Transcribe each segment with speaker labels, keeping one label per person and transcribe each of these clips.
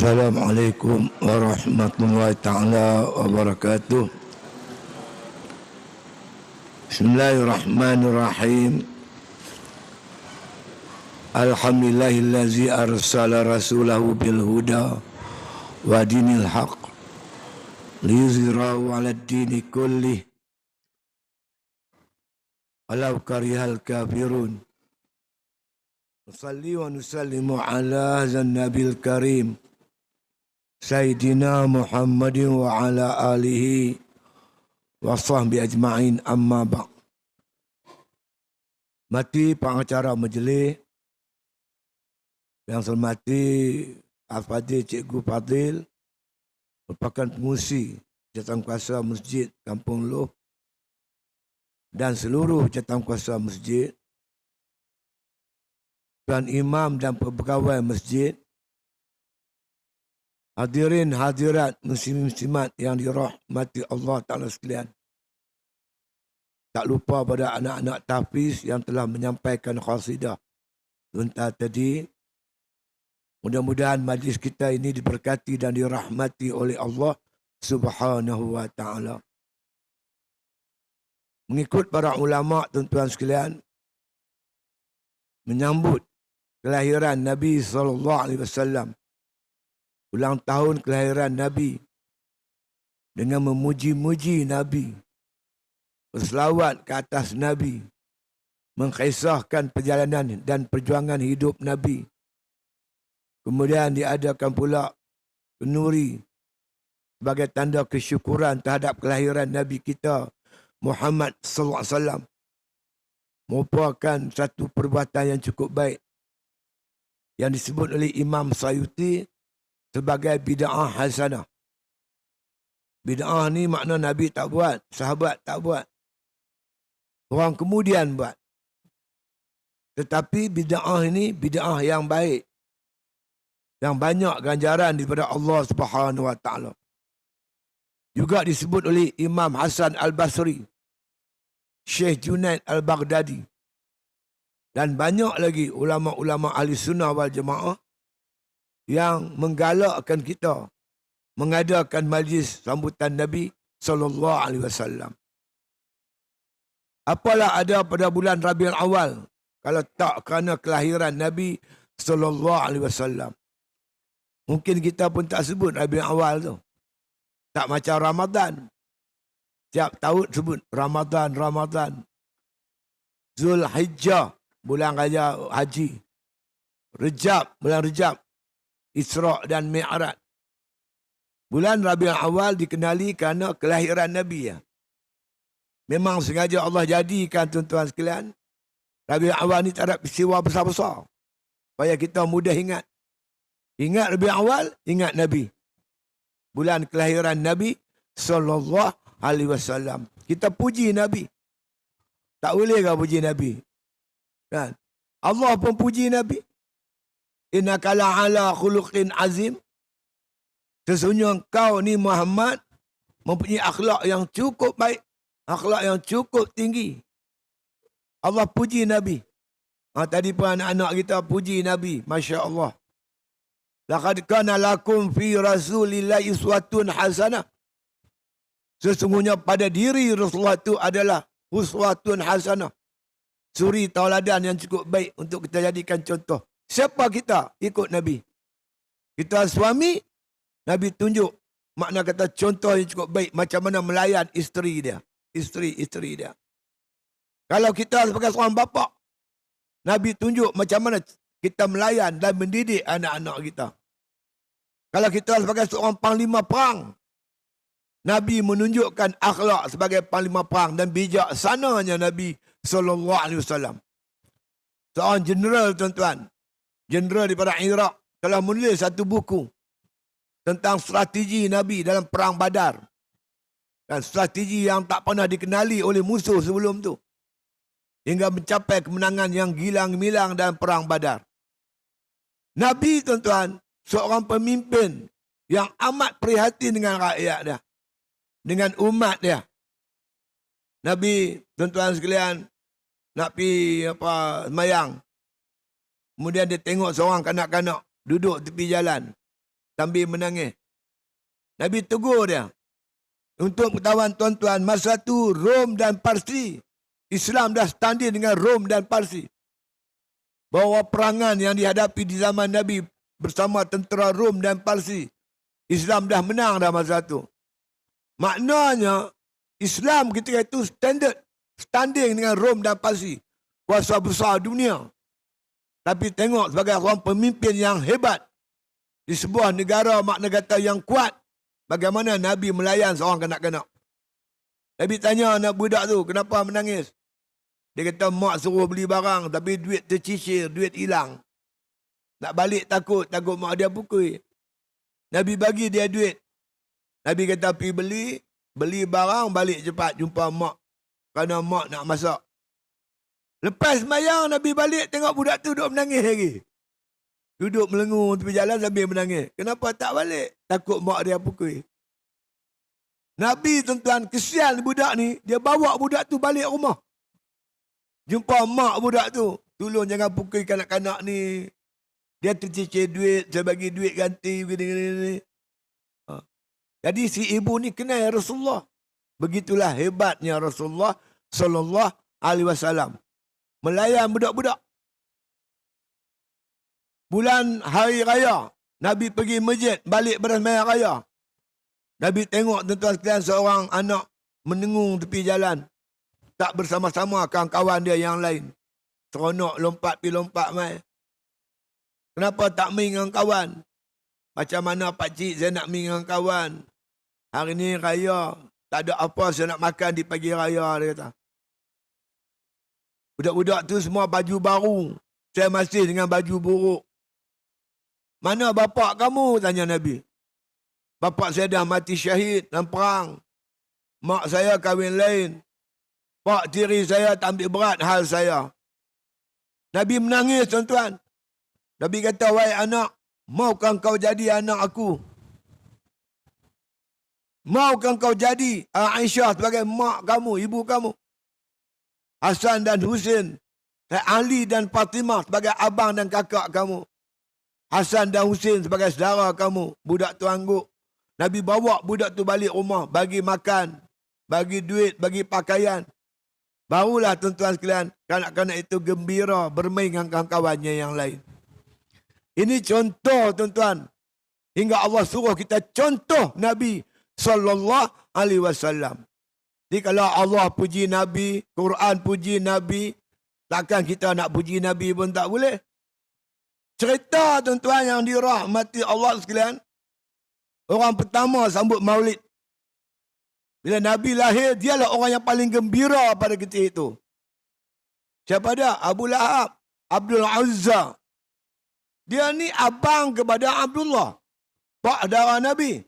Speaker 1: Assalamualaikum warahmatullahi ta'ala wabarakatuh. Bismillahirrahmanirrahim. Alhamdulillahillazi arsala rasulahu bil huda wa dinil haq liyuzhirahu 'alad dini kullih walau karihal kafirun. Nusalli wa nusallimu ala nabil karim Sayyidina Muhammadin wa ala alihi wa sahbihi ajma'in, amma ba'. Mati pengacara majlis yang saya hormati Al-Fadhil Cikgu Fadil, merupakan pengurusi Jawatankuasa Masjid Kampung Loh dan seluruh Jawatankuasa Masjid, Tuan Imam dan pegawai masjid, hadirin hadirat muslim-muslimat yang dirahmati Allah Ta'ala sekalian. Tak lupa pada anak-anak tahfiz yang telah menyampaikan qasidah sebentar tadi. Mudah-mudahan majlis kita ini diberkati dan dirahmati oleh Allah Subhanahu wa Ta'ala. Mengikut para ulama, tuan-tuan sekalian, menyambut kelahiran Nabi SAW, ulang tahun kelahiran Nabi, dengan memuji-muji Nabi, berselawat ke atas Nabi, mengkisahkan perjalanan dan perjuangan hidup Nabi. Kemudian diadakan pula kenduri sebagai tanda kesyukuran terhadap kelahiran Nabi kita Muhammad sallallahu alaihi wasallam, merupakan satu perbuatan yang cukup baik yang disebut oleh Imam Sayuti sebagai bid'ah hasanah. Bid'ah ni makna Nabi tak buat, sahabat tak buat, orang kemudian buat. Tetapi bid'ah ini bid'ah yang baik, yang banyak ganjaran daripada Allah Subhanahu wa Ta'ala. Juga disebut oleh Imam Hasan Al-Basri, Syekh Junaid Al-Baghdadi, dan banyak lagi ulama-ulama ahli sunnah wal jamaah yang menggalakkan kita mengadakan majlis sambutan Nabi SAW. Apalah ada pada bulan Rabiul Awal kalau tak kerana kelahiran Nabi SAW. Mungkin kita pun tak sebut Rabiul Awal tu. Tak macam Ramadan. Tiap tahun sebut Ramadan. Zulhijjah, bulan raya haji. Rejab, bulan Rejab, Isra' dan Mi'raj. Bulan Rabiul Awal dikenali kerana kelahiran Nabi. Memang sengaja Allah jadikan, tuan-tuan sekalian, Rabiul Awal ni tak ada peristiwa besar-besar, supaya kita mudah ingat. Ingat Rabiul Awal, ingat Nabi. Bulan kelahiran Nabi sallallahu alaihi wasallam. Kita puji Nabi. Tak boleh ke puji Nabi? Kan? Allah pun puji Nabi. Innaka la'ala khuluqin azim. Sesungguhnya engkau ni Muhammad mempunyai akhlak yang cukup baik, akhlak yang cukup tinggi. Allah puji Nabi. Tadi pun anak-anak kita puji Nabi. Masya Allah. Laqad kana lakum fi rasulillahi uswatun hasanah. Sesungguhnya pada diri Rasulullah itu adalah uswatun hasanah, suri tauladan yang cukup baik untuk kita jadikan contoh. Siapa kita? Ikut Nabi. Kita suami, Nabi tunjuk makna kata contoh yang cukup baik, macam mana melayan isteri dia, isteri dia. Kalau kita sebagai seorang bapa, Nabi tunjuk macam mana kita melayan dan mendidik anak-anak kita. Kalau kita sebagai seorang panglima perang, Nabi menunjukkan akhlak sebagai panglima perang dan bijaksananya Nabi SAW. Seorang jeneral, tuan-tuan, jeneral daripada Iraq, telah menulis satu buku tentang strategi Nabi dalam perang Badar. Dan strategi yang tak pernah dikenali oleh musuh sebelum tu, hingga mencapai kemenangan yang gilang-milang dalam perang Badar. Nabi, tuan-tuan, seorang pemimpin yang amat prihatin dengan rakyat dia, dengan umat dia. Nabi, tuan-tuan sekalian, nak pergi semayang. Kemudian dia tengok seorang kanak-kanak duduk tepi jalan. sambil menangis. Nabi tegur dia. Untuk pengetahuan tuan-tuan, masa tu Rom dan Parsi, Islam dah standing dengan Rom dan Parsi. Bahawa perangan yang dihadapi di zaman Nabi bersama tentera Rom dan Parsi, Islam dah menang dah masa tu. Maknanya, Islam ketika itu standing dengan Rom dan Parsi, kuasa besar dunia. Tapi tengok sebagai orang pemimpin yang hebat di sebuah negara makna kata yang kuat, bagaimana Nabi melayan seorang kanak-kanak. Nabi tanya anak budak tu, kenapa menangis? Dia kata, mak suruh beli barang tapi duit tercicir, duit hilang. Nak balik takut mak dia pukul. Nabi bagi dia duit. Nabi kata, pergi beli barang, balik cepat jumpa mak. Kerana mak nak masak. Lepas sembahyang, Nabi balik tengok budak tu duduk menangis lagi. Duduk melengur tepi jalan sambil menangis. Kenapa tak balik? Takut mak dia pukul. Nabi tuan-tuan, kesian budak ni, dia bawa budak tu balik rumah. Jumpa mak budak tu. Tolong jangan pukul kanak-kanak ni. Dia tercicir duit, saya bagi duit ganti. Gini. Jadi si ibu ni kenal Rasulullah. Begitulah hebatnya Rasulullah sallallahu alaihi wasallam. Melayan budak-budak. Bulan hari raya, Nabi pergi masjid, balik bersembahyang raya. Nabi tengok tuan-tuan sekalian seorang anak menengung tepi jalan. Tak bersama-sama kawan-kawan dia yang lain. Seronok lompat pergi lompat mai. Kenapa tak main dengan kawan? Macam mana pakcik saya nak main dengan kawan? Hari ni raya, tak ada apa saya nak makan di pagi raya, dia kata. Budak-budak tu semua baju baru. Saya masih dengan baju buruk. Mana bapak kamu? Tanya Nabi. Bapak saya dah mati syahid dalam perang. Mak saya kahwin lain. Pak tiri saya tak ambil berat hal saya. Nabi menangis tuan-tuan. Nabi kata, wahai anak, maukah kau jadi anak aku? Maukah kau jadi Aisyah sebagai mak kamu, ibu kamu? Hasan dan Husin, Ali dan Fatimah sebagai abang dan kakak kamu. Hasan dan Husin sebagai saudara kamu. Budak tu angguk. Nabi bawa budak tu balik rumah, bagi makan, bagi duit, bagi pakaian. Barulah tuan-tuan sekalian, kanak-kanak itu gembira bermain dengan kawan-kawannya yang lain. Ini contoh tuan-tuan. Hingga Allah suruh kita contoh Nabi sallallahu alaihi wasallam. Jadi kalau Allah puji Nabi, Quran puji Nabi, takkan kita nak puji Nabi pun tak boleh. Cerita tuan-tuan yang dirahmati Allah sekalian, orang pertama sambut Maulid. Bila Nabi lahir, dialah orang yang paling gembira pada ketika itu. Siapa dia? Abu Lahab, Abdul Uzza. Dia ni abang kepada Abdullah, pak darah Nabi.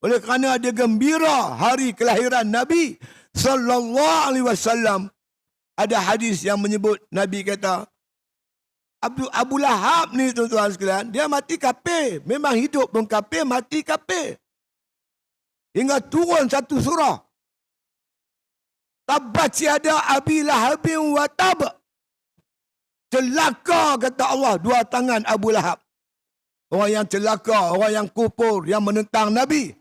Speaker 1: Oleh kerana dia gembira hari kelahiran Nabi sallallahu alaihi wasallam, ada hadis yang menyebut Nabi kata, Abu Lahab ni tuan-tuan sekalian, dia mati kafir. Memang hidup pun kafir, mati kafir. Hingga turun satu surah. Tabbat yada Abi Lahabin wa tab. Celaka kata Allah, dua tangan Abu Lahab. Orang yang celaka, orang yang kufur, yang menentang Nabi.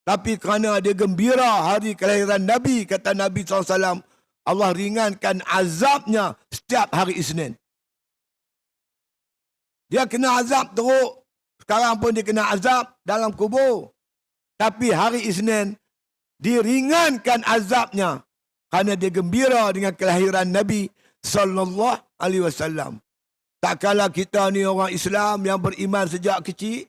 Speaker 1: Tapi kerana dia gembira hari kelahiran Nabi, kata Nabi SAW, Allah ringankan azabnya setiap hari Isnin. Dia kena azab teruk. Sekarang pun dia kena azab dalam kubur. Tapi hari Isnin, diringankan azabnya. Kerana dia gembira dengan kelahiran Nabi sallallahu alaihi wasallam. Tak kala kita ni orang Islam yang beriman sejak kecil.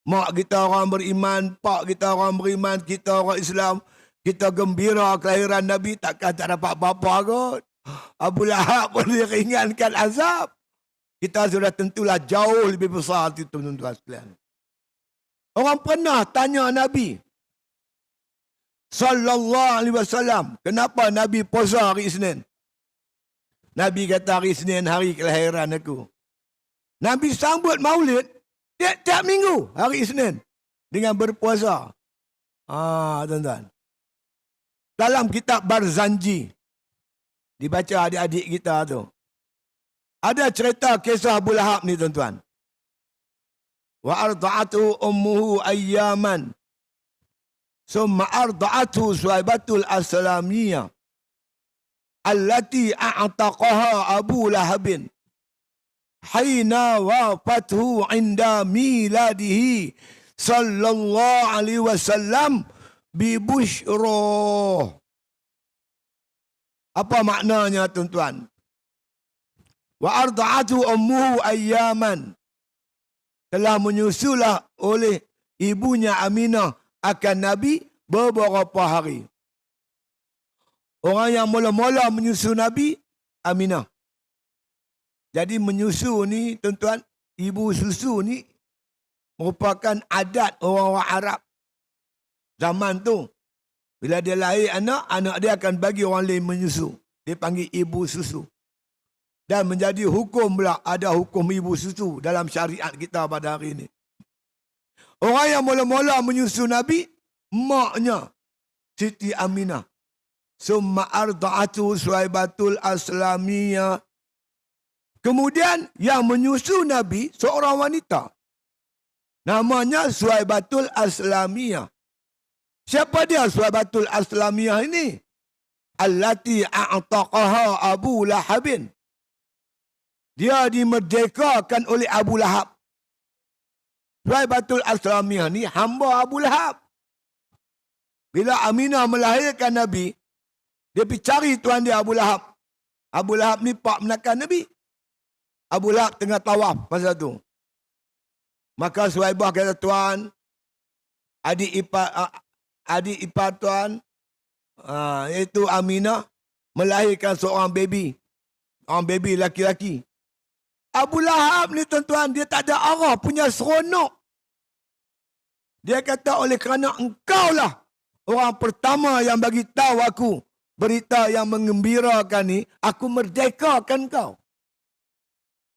Speaker 1: Mak kita orang beriman, pak kita orang beriman, kita orang Islam. Kita gembira kelahiran Nabi, takkan tak dapat apa-apa kot. Abu Lahab pun diringankan azab. Kita sudah tentulah jauh lebih besar itu tuan-tuan sekalian. Orang pernah tanya Nabi sallallahu alaihi wasallam, kenapa Nabi puasa hari Isnin? Nabi kata hari Isnin hari kelahiran aku. Nabi sambut Maulid tiap minggu hari Isnin dengan berpuasa. Tuan-tuan. Dalam kitab Barzanji, dibaca adik-adik kita tu, ada cerita kisah Abu Lahab ni tuan-tuan. Wa arda'atu ummuhu ayyaman. Summa arda'atu Suhaibatul Aslamiyah. Allati a'taqaha Abu Lahabin. Hina wafathu inda miladihi sallallahu alaihi wasallam bi busyra. Apa maknanya tuan-tuan? Wa arda'atu ummuhu ayyaman. Telah menyusulah oleh ibunya Aminah akan Nabi beberapa hari. Orang yang mula-mula menyusu Nabi, Aminah. Jadi menyusu ni, tuan-tuan, ibu susu ni merupakan adat orang-orang Arab. Zaman tu, bila dia lahir anak dia akan bagi orang lain menyusu. Dia panggil ibu susu. Dan menjadi hukum pula, ada hukum ibu susu dalam syariat kita pada hari ini. Orang yang mula-mula menyusu Nabi, maknya Siti Aminah. Summa arda'atu Suhaibatul Aslamiyah. Kemudian yang menyusu Nabi seorang wanita. Namanya Suhaibatul Aslamiyah. Siapa dia Suhaibatul Aslamiyah ini? Allati a'taqaha Abu Lahabin. Dia dimerdekakan oleh Abu Lahab. Suhaibatul Aslamiyah ni hamba Abu Lahab. Bila Aminah melahirkan Nabi, dia pergi cari tuan dia Abu Lahab. Abu Lahab ni pak menakan Nabi. Abu Lahab tengah tawaf masa tu. Maka Suhaibah kata, tuan, adik ipar tuan, iaitu Aminah, melahirkan seorang baby. Orang baby laki-laki. Abu Lahab ni tuan-tuan, dia tak ada arah, punya seronok. Dia kata, oleh kerana engkau lah orang pertama yang bagi tahu aku berita yang mengembirakan ni, aku merdekakan kau.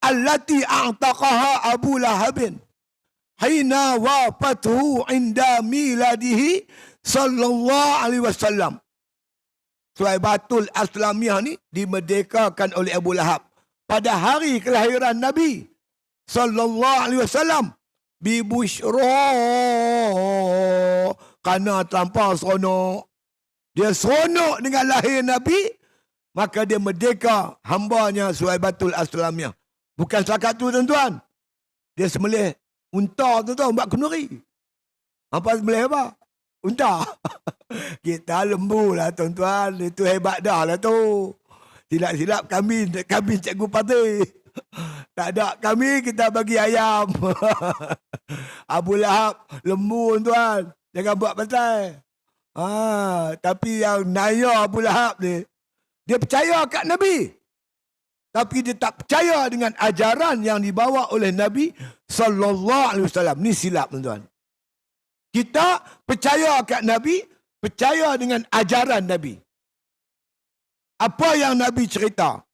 Speaker 1: Allati a'taqaha Abu Lahabin. Hina wafathu inda miladihi sallallahu alaihi wasallam. Suhaibatul Aslamiyah ni dimerdekakan oleh Abu Lahab pada hari kelahiran Nabi sallallahu alaihi wasallam bi busyra. Karena terlampau seronok. Dia seronok dengan lahir Nabi, maka dia merdeka hambanya Suhaibatul Aslamiyah. Bukan setakat tu tuan-tuan. Dia sembelih unta tuan-tuan, buat kenduri. Apa sembelih apa? Unta. Kita lembu lah tuan-tuan. Itu hebat dah lah tu. Silap-silap kambing cikgu Patih. Tak ada kami, kita bagi ayam. Abu Lahab lembu tuan. Jangan buat pasal. Tapi yang naya Abu Lahab ni, dia percaya kat Nabi. Tapi dia tak percaya dengan ajaran yang dibawa oleh Nabi sallallahu alaihi wasallam. Ni silap tuan-tuan. Kita percaya kat Nabi, percaya dengan ajaran Nabi. Apa yang Nabi cerita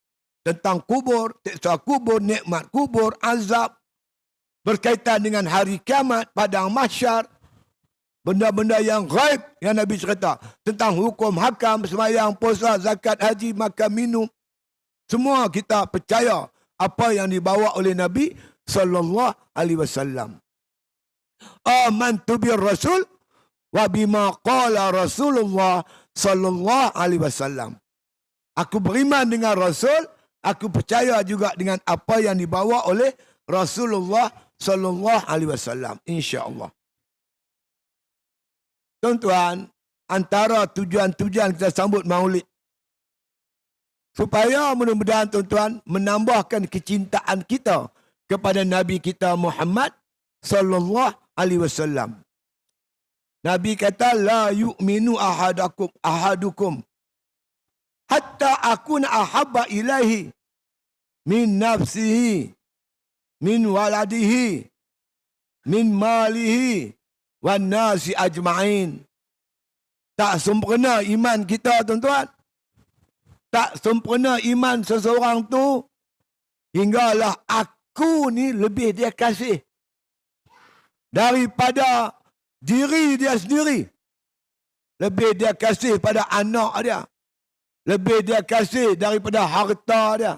Speaker 1: tentang kubur, siksa kubur, nikmat kubur, azab, berkaitan dengan hari kiamat, padang mahsyar, benda-benda yang ghaib yang Nabi cerita tentang hukum hakam, sembahyang, puasa, zakat, haji, makan, minum. Semua kita percaya apa yang dibawa oleh Nabi sallallahu alaihi wasallam. Amantu bir Rasul wa bima qala Rasulullah sallallahu alaihi wasallam. Aku beriman dengan Rasul, aku percaya juga dengan apa yang dibawa oleh Rasulullah sallallahu alaihi wasallam, insya-Allah. Tuan-tuan, antara tujuan-tujuan kita sambut Maulid, supaya mudah-mudahan tuan-tuan menambahkan kecintaan kita kepada Nabi kita Muhammad sallallahu alaihi wasallam. Nabi kata, la yu'minu ahadukum hatta akuna ahabba ilaihi min nafsihi, min waladihi, min malihi, wan nasi ajma'in. Tak sempurna iman kita tuan-tuan. Tak sempurna iman seseorang tu hinggalah aku ni lebih dia kasih daripada diri dia sendiri. Lebih dia kasih pada anak dia. Lebih dia kasih daripada harta dia.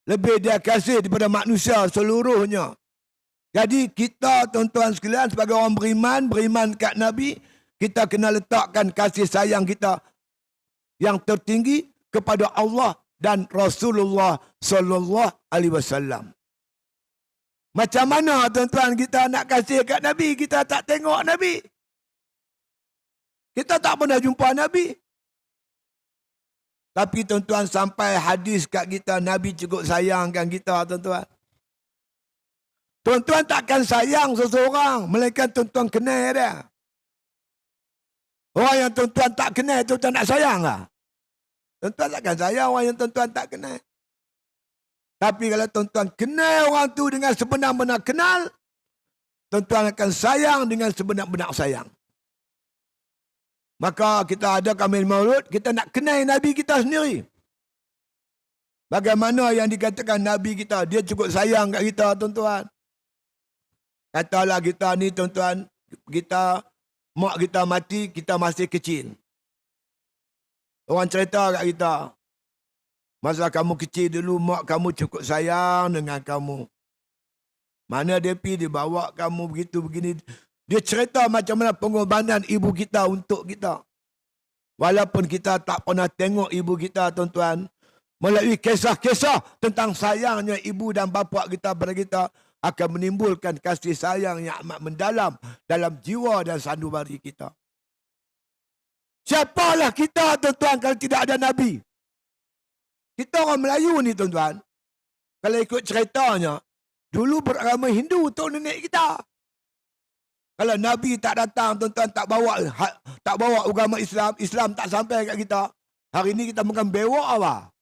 Speaker 1: Lebih dia kasih daripada manusia seluruhnya. Jadi kita tuan-tuan sekalian sebagai orang beriman kat Nabi, kita kena letakkan kasih sayang kita yang tertinggi kepada Allah dan Rasulullah sallallahu alaihi wasallam. Macam mana tuan-tuan kita nak kasih kat Nabi, kita tak tengok Nabi. Kita tak pernah jumpa Nabi. Tapi tuan-tuan sampai hadis kat kita, Nabi cukup sayangkan kita tuan-tuan. Tuan-tuan takkan sayang seseorang, melainkan tuan-tuan kenal dia. Orang yang tuan-tuan tak kenal, tuan-tuan nak sayang lah. Tuan-tuan takkan sayang orang yang tuan-tuan tak kenal. Tapi kalau tuan-tuan kenal orang tu dengan sebenar-benar kenal, tuan-tuan akan sayang dengan sebenar-benar sayang. Maka kita ada Kamil Maulud, kita nak kenal Nabi kita sendiri. Bagaimana yang dikatakan Nabi kita, dia cukup sayang kat kita tuan-tuan. Katalah kita ni tuan-tuan, mak kita mati, kita masih kecil. Orang cerita kat kita, masa kamu kecil dulu, mak kamu cukup sayang dengan kamu. Mana dia pergi, dia bawa kamu begitu begini. Dia cerita macam mana pengorbanan ibu kita untuk kita. Walaupun kita tak pernah tengok ibu kita tuan-tuan, melalui kisah-kisah tentang sayangnya ibu dan bapa kita pada kita, akan menimbulkan kasih sayang yang amat mendalam dalam jiwa dan sanubari kita. Siapalah kita tuan-tuan kalau tidak ada Nabi? Kita orang Melayu ni tuan-tuan, kalau ikut ceritanya, dulu beragama Hindu tok nenek kita. Kalau Nabi tak datang tuan-tuan, tak bawa agama Islam, Islam tak sampai kat kita, hari ni kita makan bewak apa?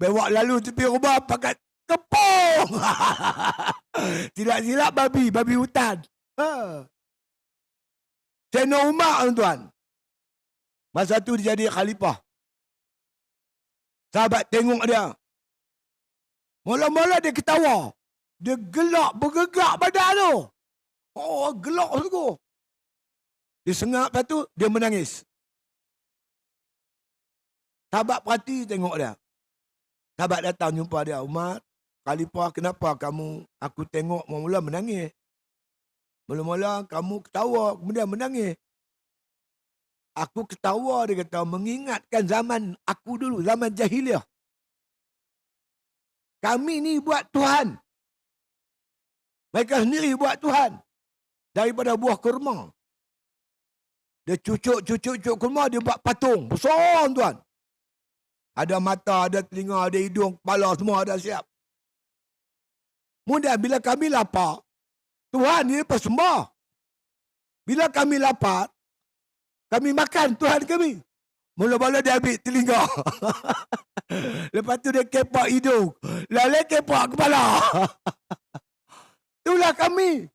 Speaker 1: Bewak lalu tepi rumah pakai kepung. Tidak silap babi hutan. Sayyidina Umar tuan-tuan, masa tu dia jadi khalifah. Sahabat tengok dia. Mula-mula dia ketawa. Dia gelak, bergegak badan tu. Oh, gelak sungguh. Dia sengak, lepas tu dia menangis. Sahabat perhati tengok dia. Sahabat datang jumpa dia. Umar, khalifah, kenapa aku tengok mula-mula menangis. Mula-mula kamu ketawa, kemudian menangis. Aku ketawa, dia kata, mengingatkan zaman aku dulu, zaman jahiliah. Kami ni buat Tuhan. Mereka sendiri buat Tuhan. Daripada buah kurma. Dia cucuk kurma, dia buat patung. Besar tuan. Ada mata, ada telinga, ada hidung, kepala, semua ada siap. Kemudian bila kami lapar, Tuhan ni persembah. Bila kami lapar, kami makan Tuhan kami. Mula-mula dia ambil telinga. Lepas tu dia kepak hidung. Lalu kepak kepala. Itulah kami.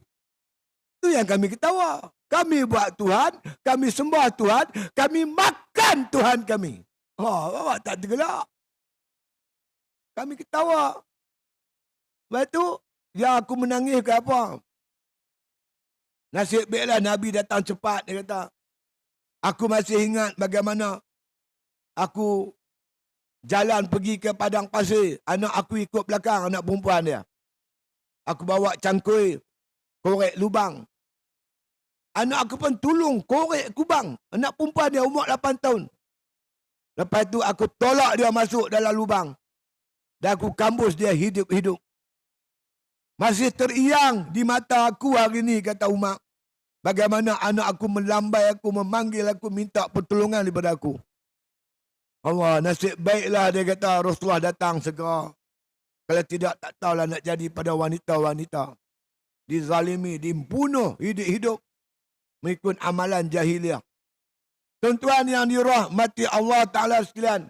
Speaker 1: Itu yang kami ketawa. Kami buat Tuhan, kami sembah Tuhan, kami makan Tuhan kami. Awak tak tergelak. Kami ketawa. Lepas tu, ya aku menangis ke apa? Nasib baiklah Nabi datang cepat, dia kata. Aku masih ingat bagaimana aku jalan pergi ke padang pasir. Anak aku ikut belakang, anak perempuan dia. Aku bawa cangkul, korek lubang. Anak aku pun tolong korek kubang. Anak perempuan dia umur 8 tahun. Lepas tu aku tolak dia masuk dalam lubang. Dan aku kampus dia hidup-hidup. Masih teriang di mata aku hari ni, kata Umar. Bagaimana anak aku melambai aku, memanggil aku, minta pertolongan daripada aku. Allah, nasib baiklah dia kata Rasulullah datang segera. Kalau tidak, tak tahulah nak jadi pada wanita-wanita. Dizalimi, dibunuh, hidup-hidup. Mengikut amalan jahiliah. Tuan-tuan yang dirahmati Allah Ta'ala sekalian.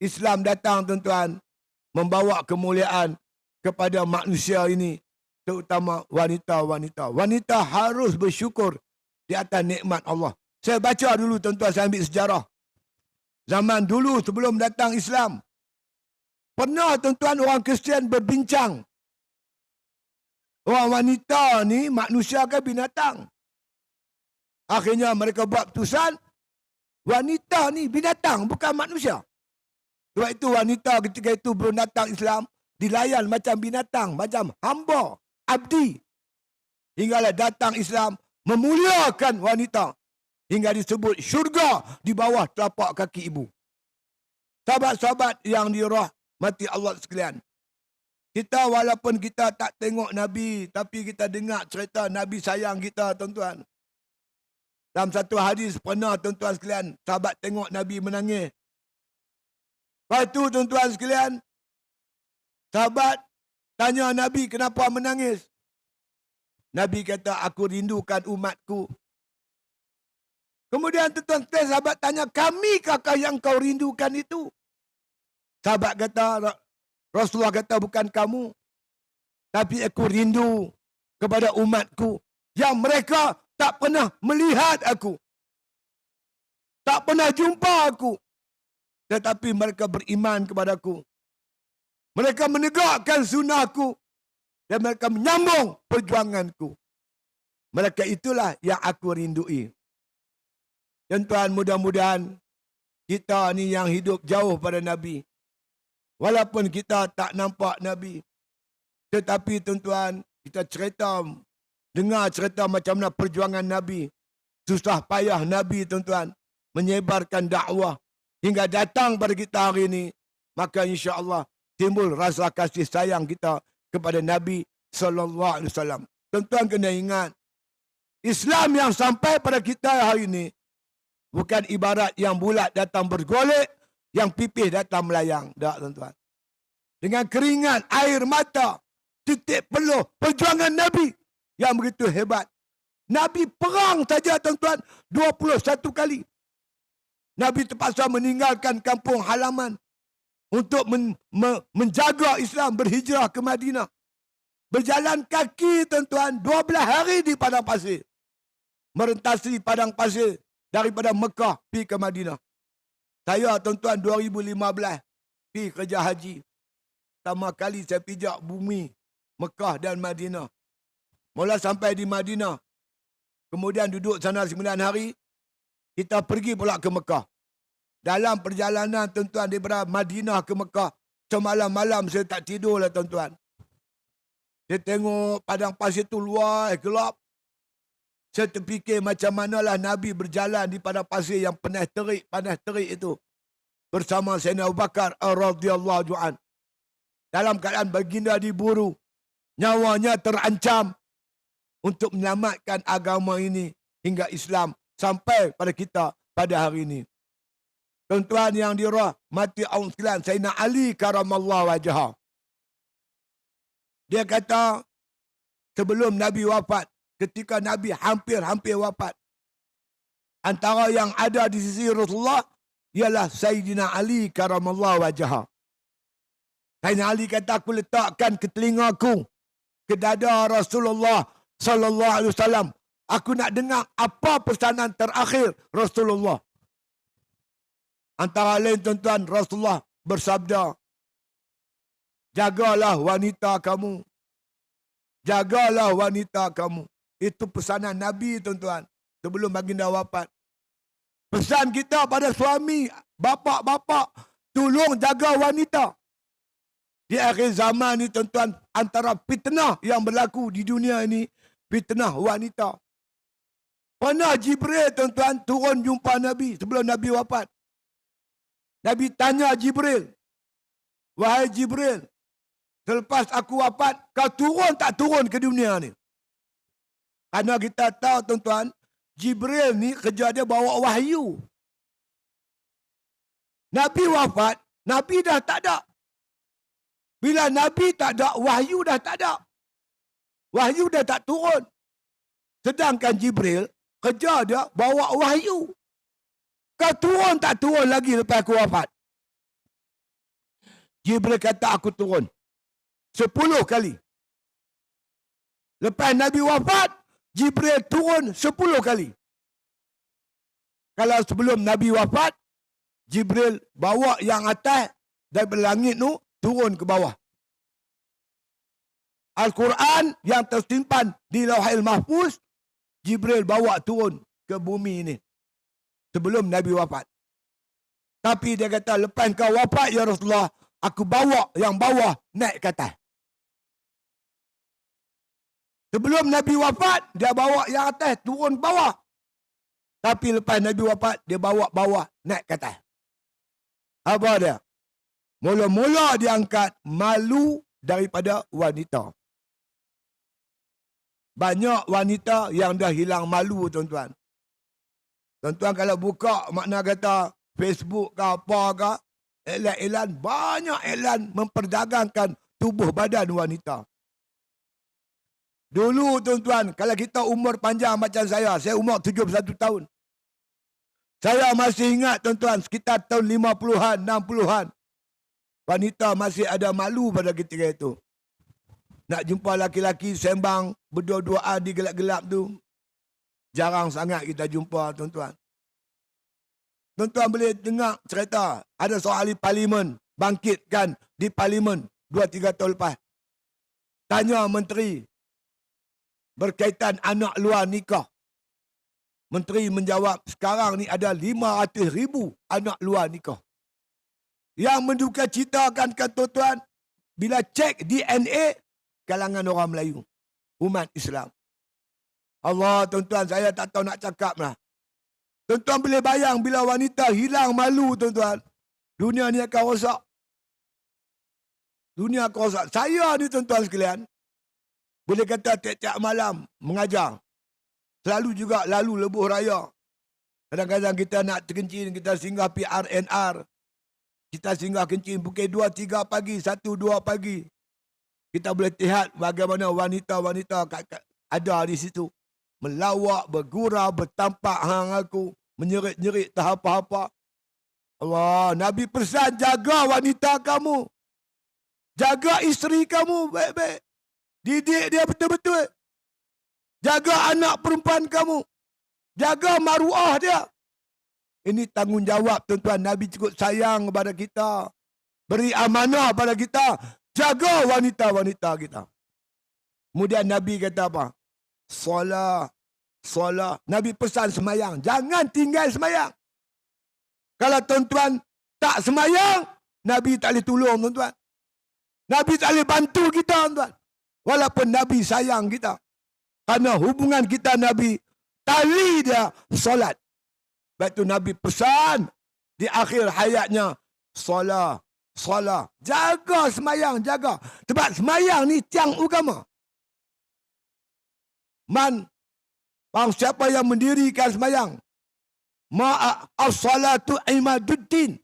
Speaker 1: Islam datang tuan-tuan. Membawa kemuliaan kepada manusia ini. Terutama wanita-wanita. Wanita harus bersyukur di atas nikmat Allah. Saya baca dulu tuan-tuan, saya ambil sejarah. Zaman dulu sebelum datang Islam. Pernah tuan-tuan orang Kristian berbincang. Orang wanita ni manusia ke binatang? Akhirnya mereka buat keputusan. Wanita ni binatang, bukan manusia. Sebab itu wanita ketika itu belum datang Islam. Dilayan macam binatang, macam hamba. abdi. Hinggalah datang Islam memuliakan wanita. Hingga disebut syurga di bawah telapak kaki ibu. Sahabat-sahabat yang dirahmati Allah sekalian. Kita walaupun kita tak tengok Nabi, tapi kita dengar cerita Nabi sayang kita, tuan-tuan. Dalam satu hadis pernah, tuan-tuan sekalian, sahabat tengok Nabi menangis. Lepas tu, tuan-tuan sekalian, sahabat tanya Nabi kenapa menangis. Nabi kata, aku rindukan umatku. Kemudian tuan-tuan sekalian, sahabat tanya, kami kakak yang kau rindukan itu? Sahabat kata, Rasulullah kata, bukan kamu. Tapi aku rindu kepada umatku yang mereka tak pernah melihat aku. Tak pernah jumpa aku. Tetapi mereka beriman kepadaku. Mereka menegakkan sunnahku. Dan mereka menyambung perjuanganku. Mereka itulah yang aku rindui. Dan tuan, mudah-mudahan kita ni yang hidup jauh pada Nabi. Walaupun kita tak nampak Nabi. Tetapi tuan-tuan, kita cerita, dengar cerita macam mana perjuangan Nabi. Susah payah Nabi, tuan-tuan, menyebarkan dakwah. Hingga datang pada kita hari ini. Maka insya-Allah timbul rasa kasih sayang kita kepada Nabi SAW. Tuan-tuan kena ingat, Islam yang sampai pada kita hari ini bukan ibarat yang bulat datang bergolek, yang pipih datang melayang. Tak, tuan-tuan. Dengan keringat, air mata, titik peluh, perjuangan Nabi yang begitu hebat. Nabi perang saja, tuan-tuan, 21 kali. Nabi terpaksa meninggalkan kampung halaman untuk menjaga Islam, berhijrah ke Madinah. Berjalan kaki, tuan-tuan, 12 hari di padang pasir. Merentasi padang pasir daripada Mekah pergi ke Madinah. Saya, tuan-tuan, 2015 pergi kerja haji. Pertama kali saya pijak bumi Mekah dan Madinah. Mula sampai di Madinah. Kemudian duduk sana 9 hari. Kita pergi pula ke Mekah. Dalam perjalanan, tuan-tuan, daripada Madinah ke Mekah, semalam-malam saya tak tidur lah, tuan-tuan. Saya tengok padang pasir tu luas, gelap. Saya terfikir macam manalah Nabi berjalan di padang pasir yang panas terik itu. Bersama Sayyidina Abu Bakar radhiyallahu anhu. Dalam keadaan baginda diburu. Nyawanya terancam untuk menyelamatkan agama ini hingga Islam sampai pada kita pada hari ini. Tuan-tuan yang dirahmati Allah sekalian, Sayyidina Ali karamallahu wajhah. Dia kata, sebelum Nabi wafat, ketika Nabi hampir wafat, antara yang ada di sisi Rasulullah ialah Sayyidina Ali karamallahu wajhah. Sayyidina Ali kata, aku letakkan ke telingaku, ke dada Rasulullah sallallahu alaihi wasallam. Aku nak dengar apa pesanan terakhir Rasulullah. Antara lain, tuan-tuan, Rasulullah bersabda, jagalah wanita kamu. Jagalah wanita kamu. Itu pesanan Nabi, tuan-tuan, sebelum baginda wafat. Pesan kita pada suami, bapa-bapa, tolong jaga wanita. Di akhir zaman ni, tuan-tuan, antara fitnah yang berlaku di dunia ini, fitnah wanita. Pernah Jibril, tuan-tuan, turun jumpa Nabi sebelum Nabi wafat. Nabi tanya Jibril, wahai Jibril, selepas aku wafat, kau turun tak turun ke dunia ni? Karena kita tahu, tuan-tuan, Jibril ni kerja dia bawa wahyu. Nabi wafat, Nabi dah tak ada. Bila Nabi tak ada, wahyu dah tak ada. Wahyu dah tak turun. Sedangkan Jibril, kerja dia bawa wahyu. Kau turun tak turun lagi lepas aku wafat? Jibril kata, aku turun 10 kali. Lepas Nabi wafat, Jibril turun 10 kali. Kalau sebelum Nabi wafat, Jibril bawa yang atas daripada langit tu turun ke bawah. Al-Quran yang tersimpan di Lauhul Mahfuz, Jibril bawa turun ke bumi ini sebelum Nabi wafat. Tapi dia kata, lepas kau wafat ya Rasulullah, aku bawa yang bawah naik ke atas. Sebelum Nabi wafat, dia bawa yang atas turun bawah. Tapi lepas Nabi wafat, dia bawa bawah naik ke atas. Apa dia? Mula-mula dia angkat malu daripada wanita. Banyak wanita yang dah hilang malu, tuan-tuan. Tuan-tuan kalau buka makna kata Facebook ke apa ke, iklan-iklan, banyak iklan memperdagangkan tubuh badan wanita. Dulu tuan-tuan, kalau kita umur panjang macam saya umur 71 tahun. Saya masih ingat tuan-tuan, sekitar tahun 50-an, 60-an. Wanita masih ada malu pada ketika itu. Nak jumpa laki-laki sembang berdua-duaan di gelap-gelap tu, jarang sangat kita jumpa, tuan-tuan. Tuan-tuan boleh dengar cerita, ada seorang ahli parlimen bangkitkan di parlimen 2-3 tahun lepas. Tanya menteri berkaitan anak luar nikah. Menteri menjawab, sekarang ni ada 500,000 anak luar nikah. Yang menduka citakan kan tuan-tuan, bila cek DNA, kalangan orang Melayu, umat Islam. Allah, tuan-tuan, saya tak tahu nak cakap lah. Tuan-tuan boleh bayang bila wanita hilang malu, tuan-tuan, dunia ni akan rosak. Dunia akan rosak. Saya ni, tuan-tuan sekalian, boleh kata tiap-tiap malam mengajar. Selalu juga lalu lebuh raya. Kadang-kadang kita nak terkencing, kita singgah PRNR. Kita singgah kencing pukul 2-3 pagi, 1-2 pagi. Kita boleh lihat bagaimana wanita-wanita ada di situ. Melawak, bergurau, bertampak hang aku. Menyerit-nyerit tak apa-apa. Allah, Nabi pesan, jaga wanita kamu. Jaga isteri kamu baik-baik. Didik dia betul-betul. Jaga anak perempuan kamu. Jaga maruah dia. Ini tanggungjawab, tuan-tuan. Nabi cukup sayang kepada kita. Beri amanah pada kita. Jaga wanita-wanita kita. Kemudian Nabi kata apa? Solat. Nabi pesan semayang. Jangan tinggal semayang. Kalau tuan-tuan tak semayang, Nabi tak boleh tolong, tuan-tuan. Nabi tak boleh bantu kita, tuan-tuan. Walaupun Nabi sayang kita. Karena hubungan kita Nabi, tali dia solat. Sebab itu Nabi pesan di akhir hayatnya, solat. Jaga semayang, jaga. Sebab semayang ni tiang agama. Siapa yang mendirikan semayang? As-salatu imaduddin.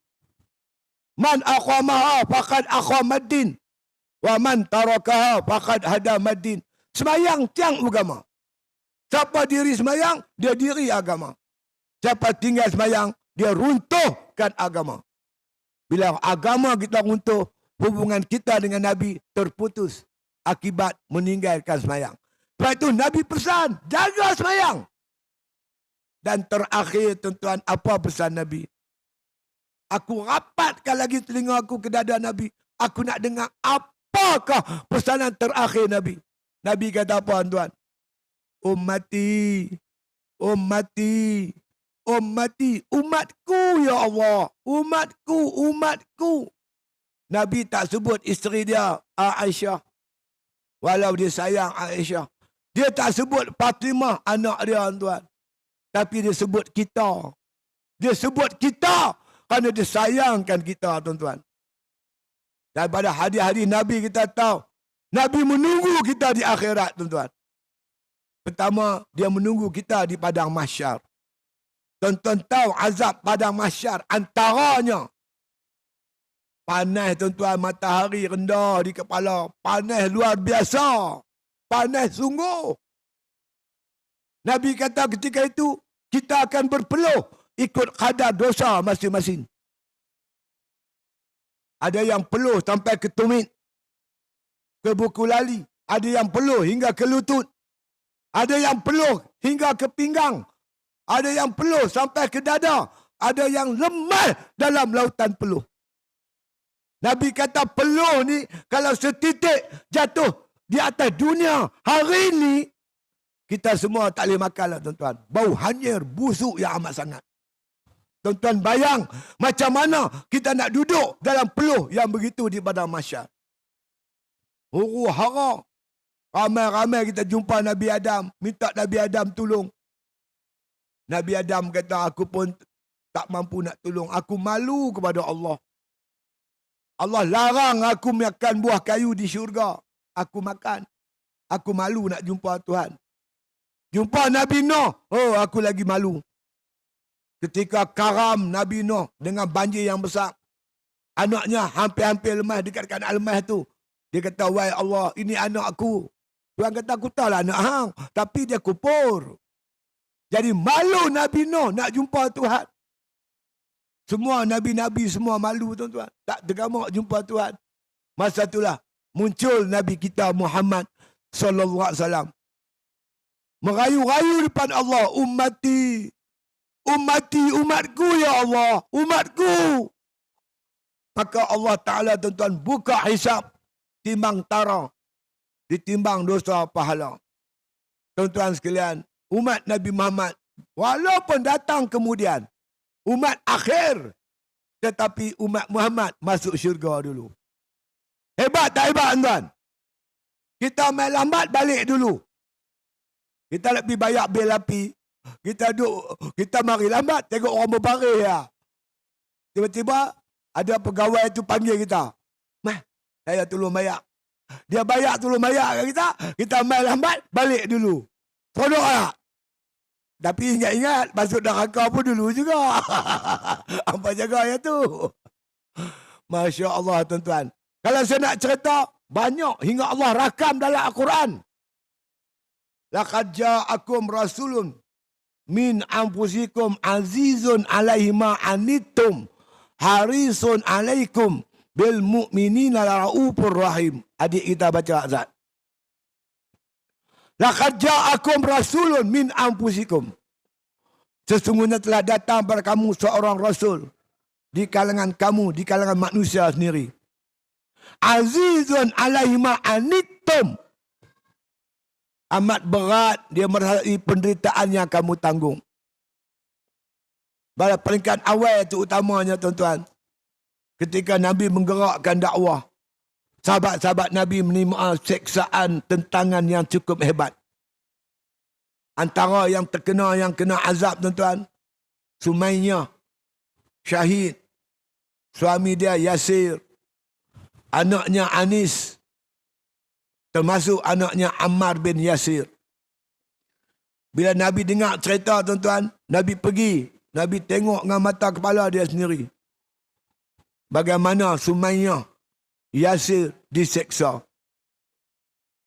Speaker 1: Man aqamaha faqad aqamaddin. Wa man tarakaha faqad hadamaddin. Semayang tiang agama. Siapa diri semayang, dia diri agama. Siapa tinggal semayang, dia runtuhkan agama. Bila agama kita runtuh, hubungan kita dengan Nabi terputus akibat meninggalkan semayang. Sebab itu Nabi pesan, jaga semayang. Dan terakhir, tuan-tuan, apa pesan Nabi? Aku rapatkan lagi telinga aku ke dada Nabi. Aku nak dengar apakah pesanan terakhir Nabi. Nabi kata apa, tuan? Ummati, umatku ya Allah. Umatku. Nabi tak sebut isteri dia Aisyah. Walau dia sayang Aisyah. Dia tak sebut Fatimah anak dia, tuan. Tapi dia sebut kita. Dia sebut kita kerana dia sayangkan kita, tuan-tuan. Dan pada hadis-hadis Nabi kita tahu, Nabi menunggu kita di akhirat, tuan-tuan. Pertama, dia menunggu kita di padang mahsyar. Tuan-tuan tahu azab padang mahsyar antaranya panas, tuan-tuan, matahari rendah di kepala. Panas luar biasa. Panas sungguh. Nabi kata ketika itu, kita akan berpeluh ikut kadar dosa masing-masing. Ada yang peluh sampai ke tumit, ke buku lali. Ada yang peluh hingga ke lutut. Ada yang peluh hingga ke pinggang. Ada yang peluh sampai ke dada. Ada yang lemah dalam lautan peluh. Nabi kata peluh ni kalau setitik jatuh di atas dunia hari ini, kita semua tak boleh makan lah, tuan-tuan. Bau hanyir, busuk yang amat sangat. Tuan-tuan bayang macam mana kita nak duduk dalam peluh yang begitu di padang mahsyar. Huru hara. Ramai-ramai kita jumpa Nabi Adam. Minta Nabi Adam tolong. Nabi Adam kata, aku pun tak mampu nak tolong. Aku malu kepada Allah. Allah larang aku makan buah kayu di syurga. Aku makan. Aku malu nak jumpa Tuhan. Jumpa Nabi Nuh. Oh, aku lagi malu. Ketika karam Nabi Nuh dengan banjir yang besar. Anaknya hampir-hampir lemah dekat kanan lemah tu. Dia kata, wahai Allah, ini anak aku. Tuhan kata, aku tahulah anak hang. Tapi dia kupur. Jadi malu Nabi Nuh nak jumpa Tuhan. Semua Nabi-Nabi semua malu tuan-tuan. Tak tergamak jumpa Tuhan. Masa itulah muncul Nabi kita Muhammad sallallahu alaihi wasallam. Merayu-rayu depan Allah. Ummati. Ummati, umatku ya Allah. Umatku. Maka Allah Ta'ala tuan-tuan buka hisab. Timbang tara. Ditimbang dosa pahala. Tuan-tuan sekalian, umat Nabi Muhammad, walaupun datang kemudian, umat akhir, tetapi umat Muhammad masuk syurga dulu. Hebat tak hebat tuan? Kita main lambat balik dulu. Kita nak pergi bayar bil api. Kita mari lambat, tengok orang berbaris ya. Tiba-tiba ada pegawai tu panggil kita. Mah, saya tolong bayar. Dia bayar tolong bayar kat kita. Kita main lambat, balik dulu. Tolong tak? Tapi ingat-ingat, masuk neraka pun dulu juga. Apa jaga ya tu? Masya Allah tuan-tuan. Kalau saya nak cerita, banyak hingga Allah rakam dalam Al-Quran. Laqad ja'akum rasulun min anfusikum azizun alaihi ma anittum harisun alaikum bil mu'minina raufur rahim. Adik kita baca azan. Laqad ja'akum rasulun min anfusikum. Sesungguhnya telah datang kepada kamu seorang rasul di kalangan kamu, di kalangan manusia sendiri. Azizun alaihi ma anittum. Amat berat dia merasai penderitaan yang kamu tanggung. Pada peringkat awal itu utamanya tuan-tuan. Ketika Nabi menggerakkan dakwah, sahabat-sahabat Nabi menerima seksaan, tentangan yang cukup hebat. Antara yang terkena, yang kena azab tuan-tuan, Sumayyah, syahid. Suami dia Yasir. Anaknya Anis. Termasuk anaknya Ammar bin Yasir. Bila Nabi dengar cerita tuan-tuan, Nabi pergi. Nabi tengok dengan mata kepala dia sendiri. Bagaimana Sumayyah, Yasir diseksa.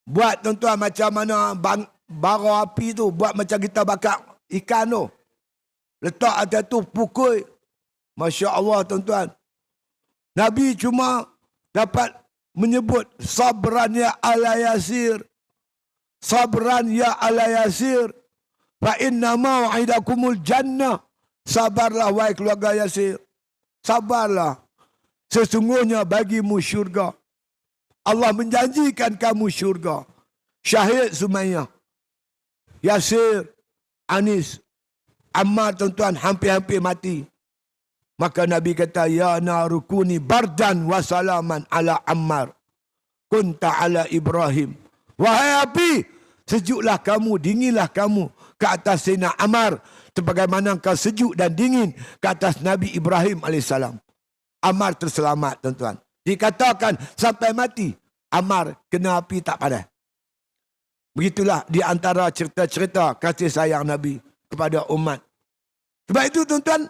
Speaker 1: Buat tuan-tuan macam mana bara api tu. Buat macam kita bakar ikan tu. Letak atas tu pukul. Masya Allah tuan-tuan. Nabi cuma dapat menyebut sabran ya ala Yasir. Sabran ya ala Yasir. Fa inna mau'idakumul jannah. Sabarlah wahai keluarga Yasir. Sabarlah. Sesungguhnya bagimu syurga. Allah menjanjikan kamu syurga. Syahid Sumayyah, Yasir, Anis, Ammar tuan-tuan hampir-hampir mati. Maka Nabi kata, ya narukuni bardan wa salaman ala Ammar. Kunta ala Ibrahim. Wahai api, sejuklah kamu, dinginlah kamu ke atas Sayyidina Ammar. Sebagaimana kau sejuk dan dingin ke atas Nabi Ibrahim AS. Ammar terselamat tuan-tuan. Dikatakan sampai mati, Ammar kena api tak panas. Begitulah di antara cerita-cerita kasih sayang Nabi kepada umat. Sebab itu tuan-tuan,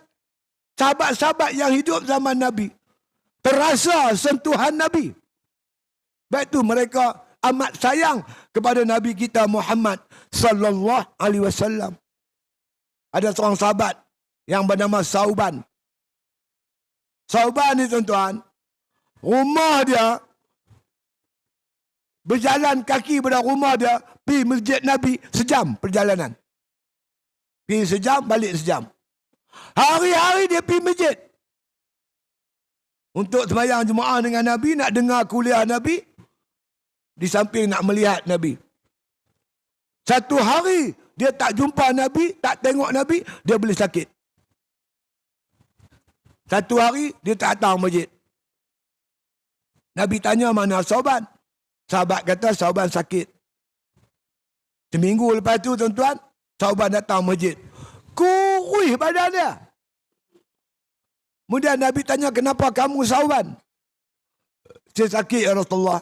Speaker 1: sahabat-sahabat yang hidup zaman Nabi terasa sentuhan Nabi. Sebab itu mereka amat sayang kepada Nabi kita Muhammad sallallahu alaihi wasallam. Ada seorang sahabat yang bernama Sauban. Sauban ni tuan-tuan, rumah dia, berjalan kaki pada rumah dia, pergi masjid Nabi sejam perjalanan. Pergi sejam, balik sejam. Hari-hari dia pergi masjid. Untuk sembahyang jemaah dengan Nabi, nak dengar kuliah Nabi, di samping nak melihat Nabi. Satu hari, dia tak jumpa Nabi, tak tengok Nabi, dia boleh sakit. Satu hari, dia tak datang masjid. Nabi tanya mana Sauban. Sahabat kata Sauban sakit. Seminggu lepas tu tuan-tuan, Sauban datang masjid. Kurih badan dia. Kemudian Nabi tanya, kenapa kamu Sauban? Saya sakit ya Rasulullah.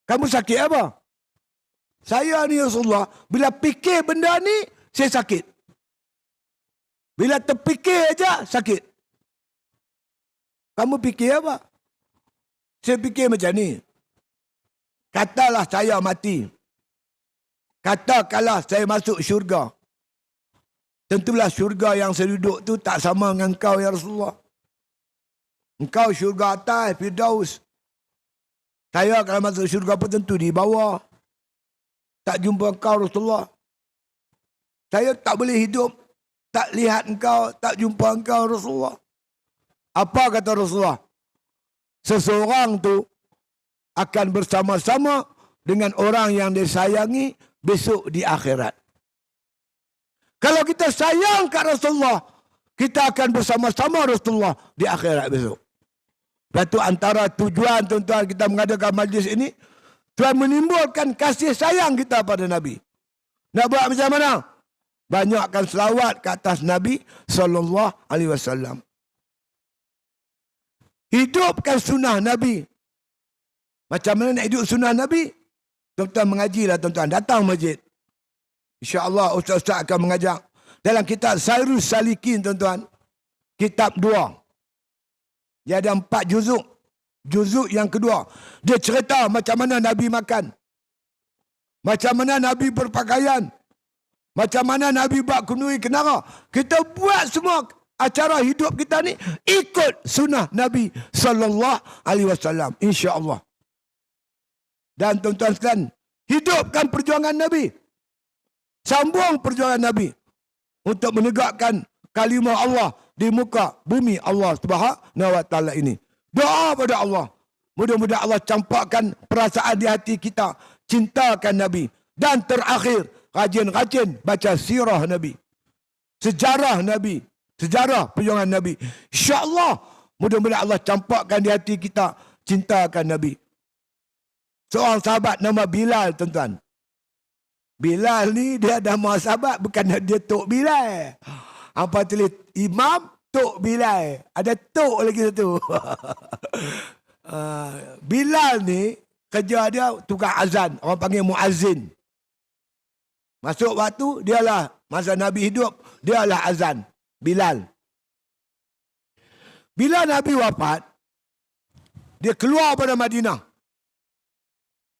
Speaker 1: Kamu sakit apa? Saya ni Rasulullah, bila fikir benda ni, saya sakit. Bila terfikir aja sakit. Kamu fikir apa? Saya fikir macam ni. Katalah saya mati. Katakanlah saya masuk syurga. Tentulah syurga yang saya duduk tu tak sama dengan engkau ya Rasulullah. Engkau syurga atas, Firdaus. Saya kalau masuk syurga pun tentu di bawah. Tak jumpa engkau Rasulullah. Saya tak boleh hidup. Tak lihat engkau, tak jumpa engkau Rasulullah. Apa kata Rasulullah? Seseorang tu akan bersama-sama dengan orang yang disayangi besok di akhirat. Kalau kita sayang kat Rasulullah, kita akan bersama-sama Rasulullah di akhirat besok. Lepas tu antara tujuan tuan-tuan kita mengadakan majlis ini, Tuhan menimbulkan kasih sayang kita pada Nabi. Nak buat macam mana? Banyakkan selawat ke atas Nabi SAW. Hidupkan sunnah Nabi. Macam mana nak hidup sunnah Nabi? Tuan-tuan mengajilah tuan-tuan. Datang masjid. InsyaAllah Ustaz-Ustaz akan mengajak. Dalam kitab Sairus Salikin tuan-tuan. Kitab 2. Dia ada 4 juzuk. Juzuk yang kedua. Dia cerita macam mana Nabi makan. Macam mana Nabi berpakaian. Macam mana Nabi buat kunui kenara. Kita buat semua acara hidup kita ni ikut sunnah Nabi SAW. InsyaAllah. Dan tuan-tuan sekalian, hidupkan perjuangan Nabi. Sambung perjuangan Nabi untuk menegakkan kalimah Allah di muka bumi Allah Subhanahu wa taala ini. Doa pada Allah. Mudah-mudahan Allah campakkan perasaan di hati kita. Cintakan Nabi. Dan terakhir, rajin-rajin baca sirah Nabi. Sejarah Nabi. Sejarah perjuangan Nabi. InsyaAllah, mudah-mudahan Allah campakkan di hati kita. Cintakan Nabi. Seorang sahabat nama Bilal, tuan-tuan. Bilal ni dia nama sahabat, bukan dia Tok Bilal. Apa tulis Imam Tok Bilal. Ada Tok lagi satu. Bilal ni kerja dia tukang azan. Orang panggil muazzin. Masuk waktu, dialah masa Nabi hidup, dialah azan. Bilal. Bila Nabi wafat, dia keluar pada Madinah.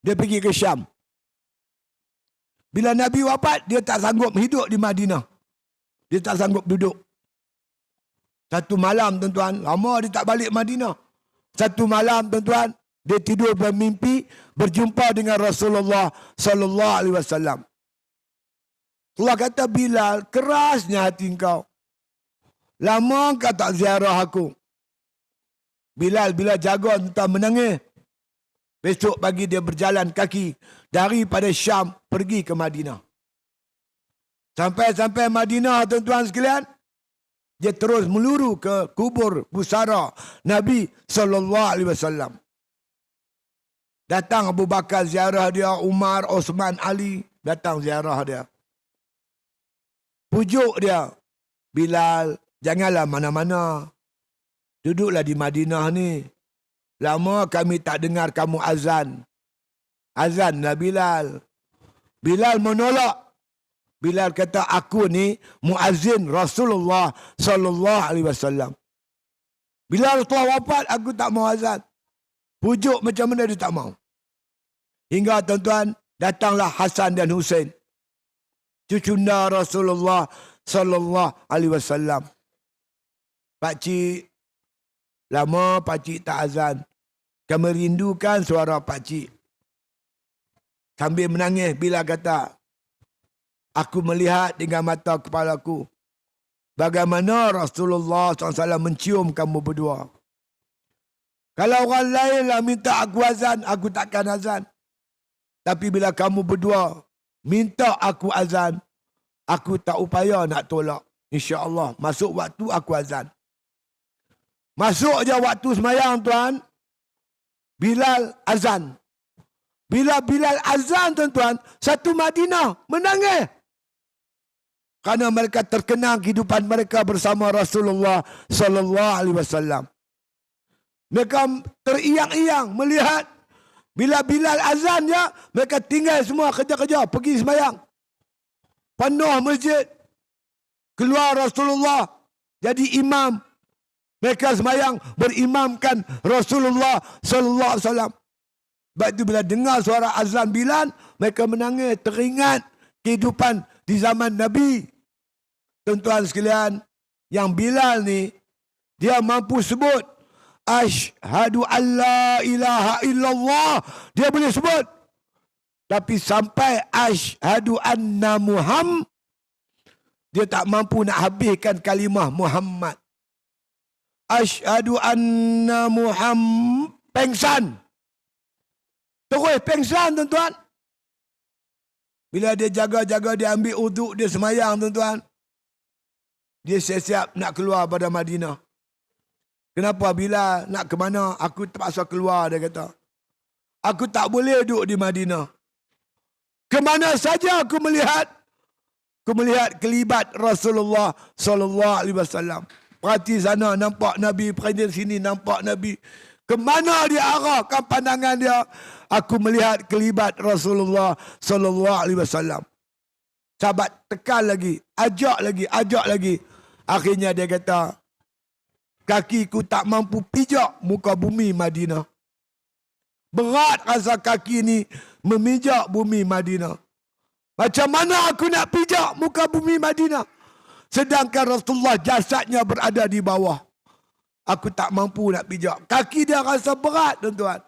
Speaker 1: Dia pergi ke Syam. Bila Nabi wafat, dia tak sanggup hidup di Madinah. Dia tak sanggup duduk. Satu malam, tuan-tuan, lama dia tak balik Madinah. Satu malam, tuan-tuan, dia tidur bermimpi berjumpa dengan Rasulullah SAW. Allah kata, Bilal, kerasnya hati engkau. Lama kau tak ziarah aku. Bilal bila jaga, tuan-tuan, menangis. Besok pagi dia berjalan kaki daripada Syam pergi ke Madinah. Sampai Madinah, tuan-tuan sekalian, dia terus meluru ke kubur pusara Nabi SAW. Datang Abu Bakar ziarah dia, Umar, Osman, Ali datang ziarah dia. Pujuk dia, Bilal, janganlah mana-mana. Duduklah di Madinah ni. Lama kami tak dengar kamu azan. Azanlah Bilal. Bilal menolak. Bilal kata, aku ni muazzin Rasulullah SAW. Bila Rasulullah wafat, aku tak mau azan. Pujuk macam mana dia tak mau. Hingga tuan-tuan, datanglah Hasan dan Husain. Cucunda Rasulullah SAW. Pakcik, lama pakcik tak azan. Kami rindukan suara pakcik. Sambil menangis, Bilal kata, aku melihat dengan mata kepalaku bagaimana Rasulullah SAW mencium kamu berdua. Kalau orang lain lah minta aku azan, aku takkan azan. Tapi bila kamu berdua minta aku azan, aku tak upaya nak tolak. InsyaAllah, masuk waktu aku azan. Masuk je waktu semayang, tuan. Bilal azan. Bila Bilal azan tuan-tuan, satu Madinah menangis. Karena mereka terkenang kehidupan mereka bersama Rasulullah sallallahu alaihi wasallam. Mereka teriang-iang melihat bila Bilal azan ya, mereka tinggal semua kerja-kerja, pergi sembahyang. Penuh masjid. Keluar Rasulullah jadi imam. Mereka sembahyang berimamkan Rasulullah sallallahu alaihi wasallam. Sebab itu bila dengar suara azan Bilal, mereka menangis, teringat kehidupan di zaman Nabi. Tuan-tuan sekalian, yang Bilal ni, dia mampu sebut, Asyhadu an la ilaha illallah. Dia boleh sebut. Tapi sampai Asyhadu anna Muhammad, dia tak mampu nak habiskan kalimah Muhammad. Asyhadu anna Muhammad. Pengsan. Terus pengsan tuan-tuan. Bila dia jaga-jaga, dia ambil uduk, dia semayang tuan-tuan. Dia siap-siap nak keluar pada Madinah. Kenapa? Bila nak ke mana, aku terpaksa keluar, dia kata. Aku tak boleh duduk di Madinah. Kemana saja aku melihat kelibat Rasulullah sallallahu alaihi wasallam. Perhati sana nampak Nabi, perhati sini nampak Nabi. Kemana dia arahkan pandangan dia, aku melihat kelibat Rasulullah sallallahu alaihi wasallam. Sahabat tekan lagi, ajak lagi. Akhirnya dia kata, kakiku tak mampu pijak muka bumi Madinah. Berat rasa kaki ni memijak bumi Madinah. Macam mana aku nak pijak muka bumi Madinah? Sedangkan Rasulullah jasadnya berada di bawah. Aku tak mampu nak pijak. Kaki dia rasa berat tuan-tuan.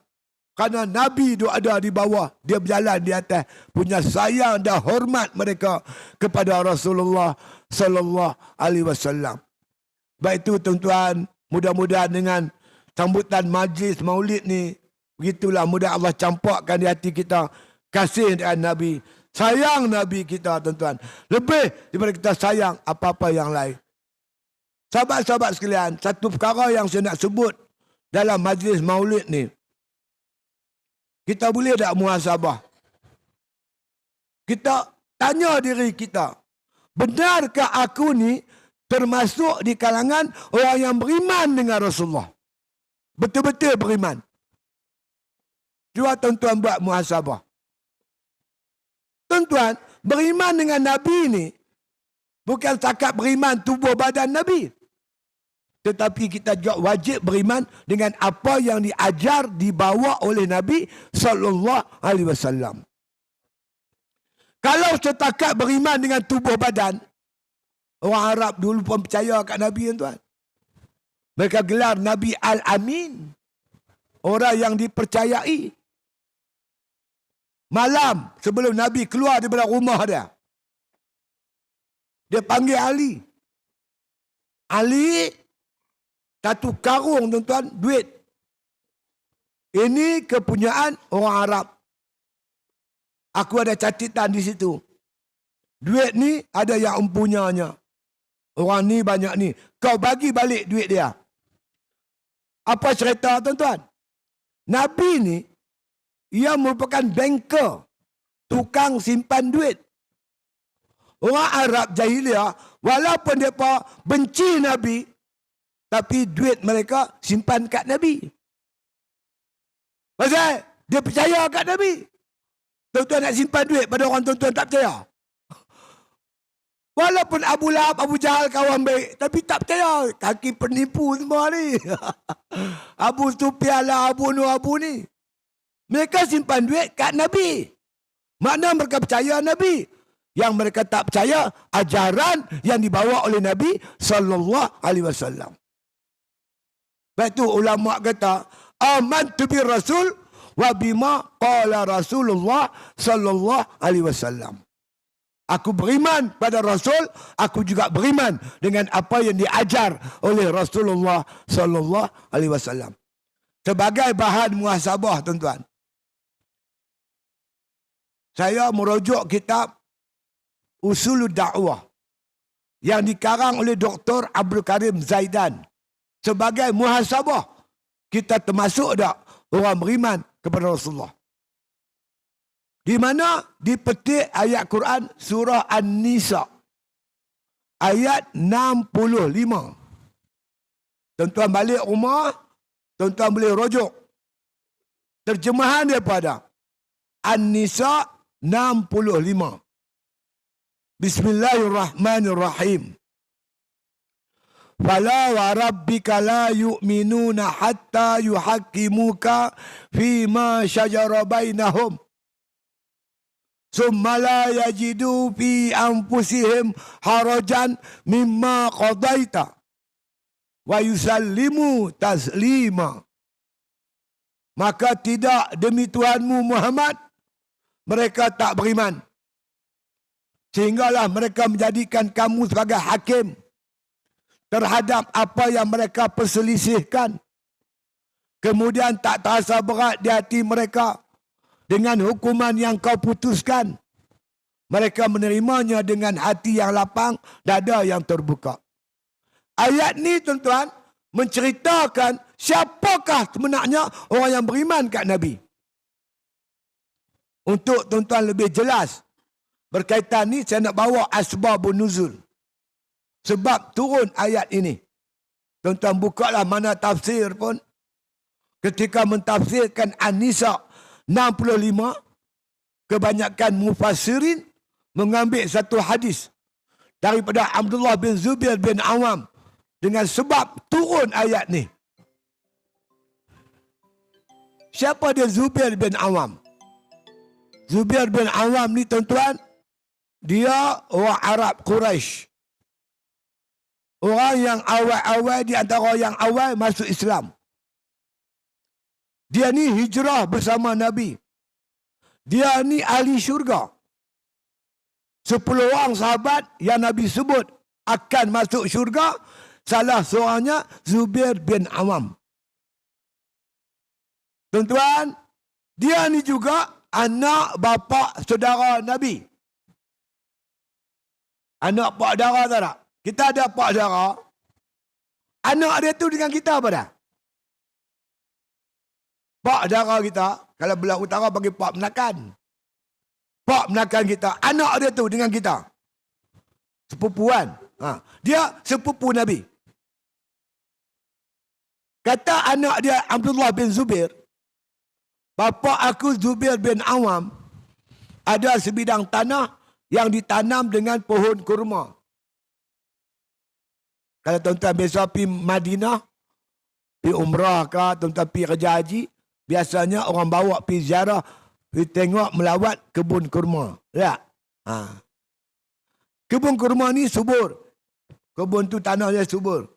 Speaker 1: Kerana Nabi itu ada di bawah. Dia berjalan di atas. Punya sayang dan hormat mereka kepada Rasulullah sallallahu alaihi wasallam. Baik itu tuan-tuan, mudah-mudahan dengan sambutan majlis maulid ni, begitulah mudah Allah campakkan di hati kita kasih dengan Nabi. Sayang Nabi kita tuan-tuan. Lebih daripada kita sayang apa-apa yang lain. Sahabat-sahabat sekalian, satu perkara yang saya nak sebut dalam majlis maulid ni. Kita boleh tak muhasabah? Kita tanya diri kita. Benarkah aku ni termasuk di kalangan orang yang beriman dengan Rasulullah? Betul-betul beriman. Cuba tuan-tuan buat muhasabah. Tuan-tuan, beriman dengan Nabi ni bukan setakat beriman tubuh badan Nabi. Tetapi kita juga wajib beriman dengan apa yang diajar, dibawa oleh Nabi sallallahu alaihi wasallam. Kalau setakat beriman dengan tubuh badan, orang Arab dulu pun percaya kat Nabi tuan. Mereka gelar Nabi Al-Amin. Orang yang dipercayai. Malam sebelum Nabi keluar daripada rumah dia, dia panggil Ali. Ali, satu karung tuan-tuan, duit. Ini kepunyaan orang Arab. Aku ada catatan di situ. Duit ni ada yang empunyanya. Orang ni banyak ni. Kau bagi balik duit dia. Apa cerita tuan-tuan? Nabi ni, ia merupakan banker. Tukang simpan duit. Orang Arab jahiliah, walaupun mereka benci Nabi, tapi duit mereka simpan kat Nabi. Pasal dia percaya kat Nabi. Tuan-tuan nak simpan duit pada orang tuan-tuan tak percaya. Walaupun Abu Lahab, Abu Jahal kawan baik, tapi tak percaya. Kaki penipu semua ni. Abu Sufyan lah, Abu Nur, Abu ni. Mereka simpan duit kat Nabi. Makna mereka percaya Nabi. Yang mereka tak percaya ajaran yang dibawa oleh Nabi sallallahu alaihi wasallam. Lepas tu ulama kata, amantu bi Rasul wa bima qala Rasulullah sallallahu alaihi wasallam. Aku beriman pada Rasul, aku juga beriman dengan apa yang diajar oleh Rasulullah sallallahu alaihi wasallam. Sebagai bahan muhasabah tuan-tuan, saya merujuk kitab Usulud Da'wah yang dikarang oleh Dr. Abdul Karim Zaidan. Sebagai muhasabah, kita termasuk tak orang beriman kepada Rasulullah? Di mana dipetik ayat Quran surah An-Nisa ayat 65. Tuan-tuan balik rumah, tuan-tuan boleh rujuk terjemahan daripada An-Nisa 65. Bismillahirrahmanirrahim. Fala wa rabbika la yu'minuna hatta yuhaqqimuka fima syajara bainahum. Summa la yajidu fi anfusihim harajan mimma qadaita wa yusallimu taslima. Maka tidak demi Tuhanmu Muhammad, mereka tak beriman. Sehinggalah mereka menjadikan kamu sebagai hakim terhadap apa yang mereka perselisihkan. Kemudian tak terasa berat di hati mereka dengan hukuman yang kau putuskan. Mereka menerimanya dengan hati yang lapang, dada yang terbuka. Ayat ni tuan-tuan menceritakan siapakah sebenarnya orang yang beriman kat Nabi. Untuk tuan-tuan lebih jelas berkaitan ni, saya nak bawa asbabun nuzul. Sebab turun ayat ini. Tuan-tuan bukalah mana tafsir pun. Ketika mentafsirkan An-Nisa 65, kebanyakan mufassirin mengambil satu hadis daripada Abdullah bin Zubair bin Awam dengan sebab turun ayat ni. Siapa dia Zubair bin Awam? Zubair bin Awam ni tuan-tuan, dia orang Arab Quraisy. Orang yang awal-awal di antara yang awal masuk Islam. Dia ni hijrah bersama Nabi. Dia ni ahli syurga. 10 orang sahabat yang Nabi sebut akan masuk syurga, salah seorangnya Zubair bin Awam. Tuan-tuan, dia ni juga anak bapa saudara Nabi. Anak pak saudara tak tak? Kita ada pak saudara. Anak dia tu dengan kita apa dah? Pak saudara kita, kalau belah utara panggil pak menakan. Pak menakan kita. Anak dia tu dengan kita. Sepupuan. Dia sepupu Nabi. Kata anak dia Abdullah bin Zubair, bapa aku Zubair bin Awam ada sebidang tanah yang ditanam dengan pohon kurma. Kalau tuan-tuan biasa pergi Madinah, pergi umrah ke, tuan-tuan pergi kerja haji, biasanya orang bawa pergi ziarah, pergi tengok melawat kebun kurma. Ya? Kebun kurma ni subur. Kebun tu tanah dia subur.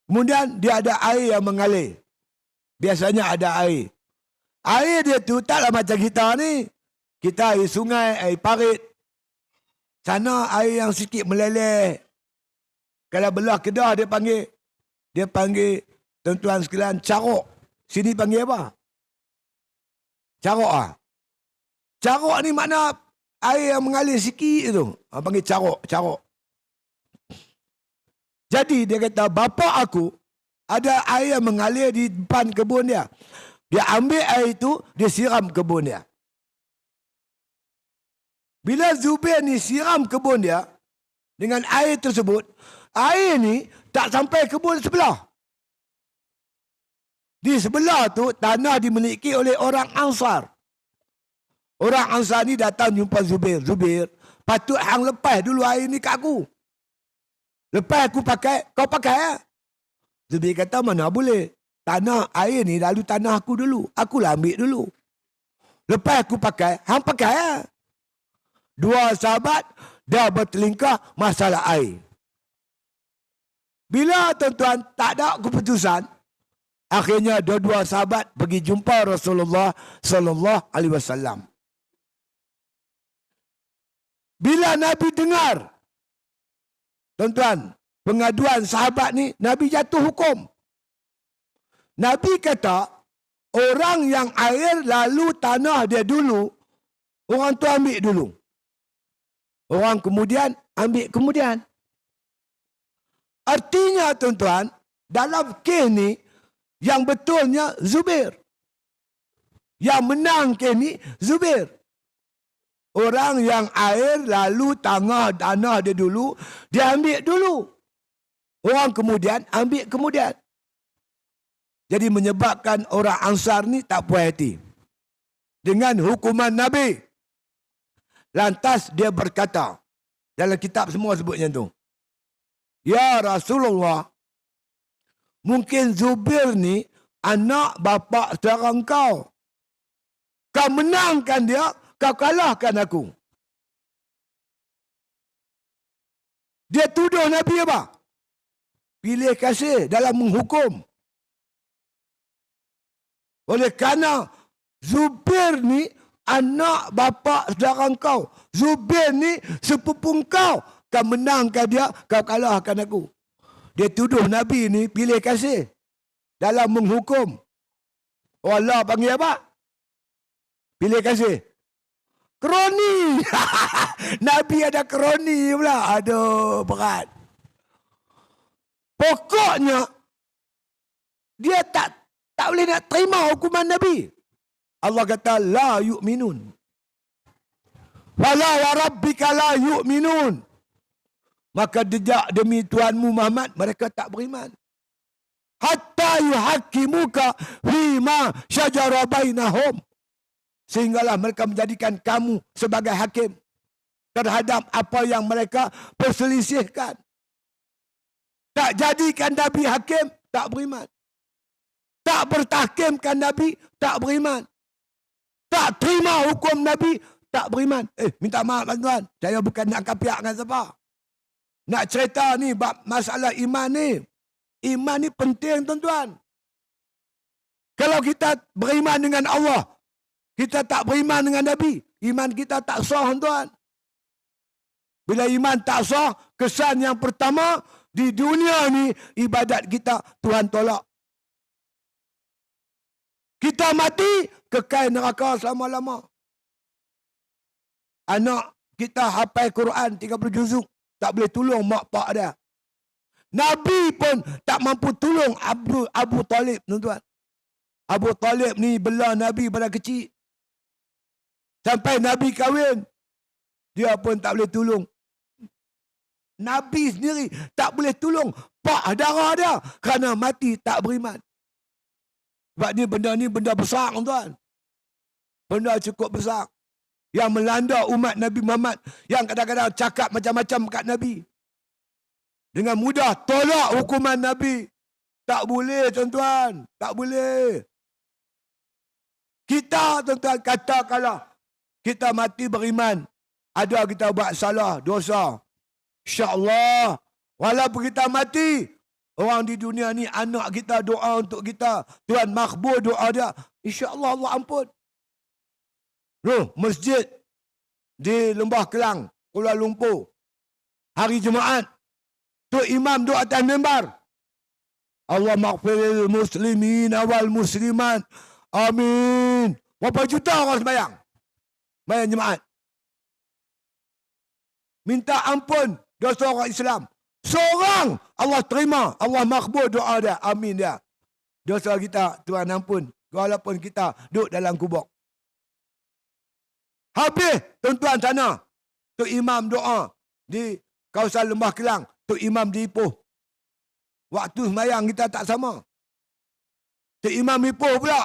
Speaker 1: Kemudian dia ada air yang mengalir. Biasanya ada air. Air dia tu taklah macam kita ni. Kita air sungai, air parit. Sana air yang sikit meleleh. Kalau belah Kedah dia panggil tuan-tuan sekalian carok. Sini panggil apa? Carok ah. Carok ni makna air yang mengalir sikit tu. Panggil carok. Jadi dia kata bapa aku ada air yang mengalir di depan kebun dia. Dia ambil air itu, dia siram kebun dia. Bila Zubair ni siram kebun dia dengan air tersebut, air ni tak sampai kebun sebelah. Di sebelah tu tanah dimiliki oleh orang Ansar. Orang Ansar ni datang jumpa Zubair. Zubair, patut hang lepas dulu air ni kat aku. Lepas aku pakai, kau pakai ya? Zubair kata mana boleh. Tanah air ni lalu tanah aku dulu. Akulah ambil dulu. Lepas aku pakai, hang pakai ya? Dua sahabat dah bertelingkah masalah air. Bila tuan-tuan tak ada keputusan, akhirnya dua-dua sahabat pergi jumpa Rasulullah sallallahu alaihi wasallam. Bila Nabi dengar, tuan-tuan, pengaduan sahabat ni, Nabi jatuh hukum. Nabi kata, orang yang air lalu tanah dia dulu, orang tu ambil dulu. Orang kemudian ambil kemudian. Artinya tuan-tuan, dalam kes ni, yang betulnya Zubair. Yang menang kes ni Zubair. Orang yang air lalu tanah dia dulu, dia ambil dulu. Orang kemudian ambil kemudian. Jadi menyebabkan orang Ansar ni tak puas hati dengan hukuman Nabi. Lantas dia berkata, dalam kitab semua sebutnya tu, ya Rasulullah, mungkin Zubair ni anak bapa saudara kau. Kau menangkan dia, kau kalahkan aku. Dia tuduh Nabi apa? Pilih kasih dalam menghukum. Oleh kerana Zubair ni anak bapa saudara kau. Zubair ni sepupu kau. Kau menangkan dia, kau kalahkan aku. Dia tuduh Nabi ni pilih kasih dalam menghukum. Allah panggil apa? Pilih kasih. Kroni. Nabi ada kroni pula. Aduh, berat. Pokoknya dia tak boleh nak terima hukuman Nabi. Allah kata la yu'minun. Wala wa rabbika la yu'minun. Maka demi Tuhanmu Muhammad, mereka tak beriman. Hatta yuhaqqimuka fima syajara bainahum. Sehinggalah mereka menjadikan kamu sebagai hakim terhadap apa yang mereka perselisihkan. Tak jadikan Nabi hakim, tak beriman. Tak bertahkimkan Nabi, tak beriman. Tak terima hukum Nabi, tak beriman. Minta maaf tuan-tuan. Saya bukan nak angkat pihak dengan siapa. Nak cerita ni masalah iman ni. Iman ni penting tuan-tuan. Kalau kita beriman dengan Allah, kita tak beriman dengan Nabi, iman kita tak sah tuan-tuan. Bila iman tak sah, kesan yang pertama, di dunia ni ibadat kita Tuhan tolak. Kita mati, kekal neraka selama-lama. Anak kita hafal Quran 30 juzuk, tak boleh tolong mak pak dia. Nabi pun tak mampu tolong Abu Talib, tuan-tuan. Abu Talib ni bela Nabi pada kecil. Sampai Nabi kahwin, dia pun tak boleh tolong. Nabi sendiri tak boleh tolong pak darah dia kerana mati tak beriman. Sebab benda ni benda besar, tuan. Benda cukup besar. Yang melanda umat Nabi Muhammad. Yang kadang-kadang cakap macam-macam kat Nabi. Dengan mudah tolak hukuman Nabi. Tak boleh, tuan-tuan. Tak boleh. Kita, tuan-tuan, katakanlah kita mati beriman. Ada kita buat salah, dosa. InsyaAllah. Walaupun kita mati, orang di dunia ni, anak kita doa untuk kita. Tuhan makbul doa dia. InsyaAllah Allah ampun. Masjid di Lembah Kelang, Kuala Lumpur. Hari Jumaat. Tu imam doa atas mimbar. Allah maghfiril muslimin wal muslimat. Amin. Berapa juta orang sembahyang? Sembahyang Jumaat. Minta ampun dosa orang Islam. Seorang Allah terima, Allah makbul doa dia, amin dia. Dosa kita Tuhan ampun, walaupun kita duduk dalam kubur. Habis tuan-tuan sana, tu imam doa di kawasan Lembah Kelang, tu imam di Ipoh. Waktu sembahyang kita tak sama. Tu imam Ipoh pula,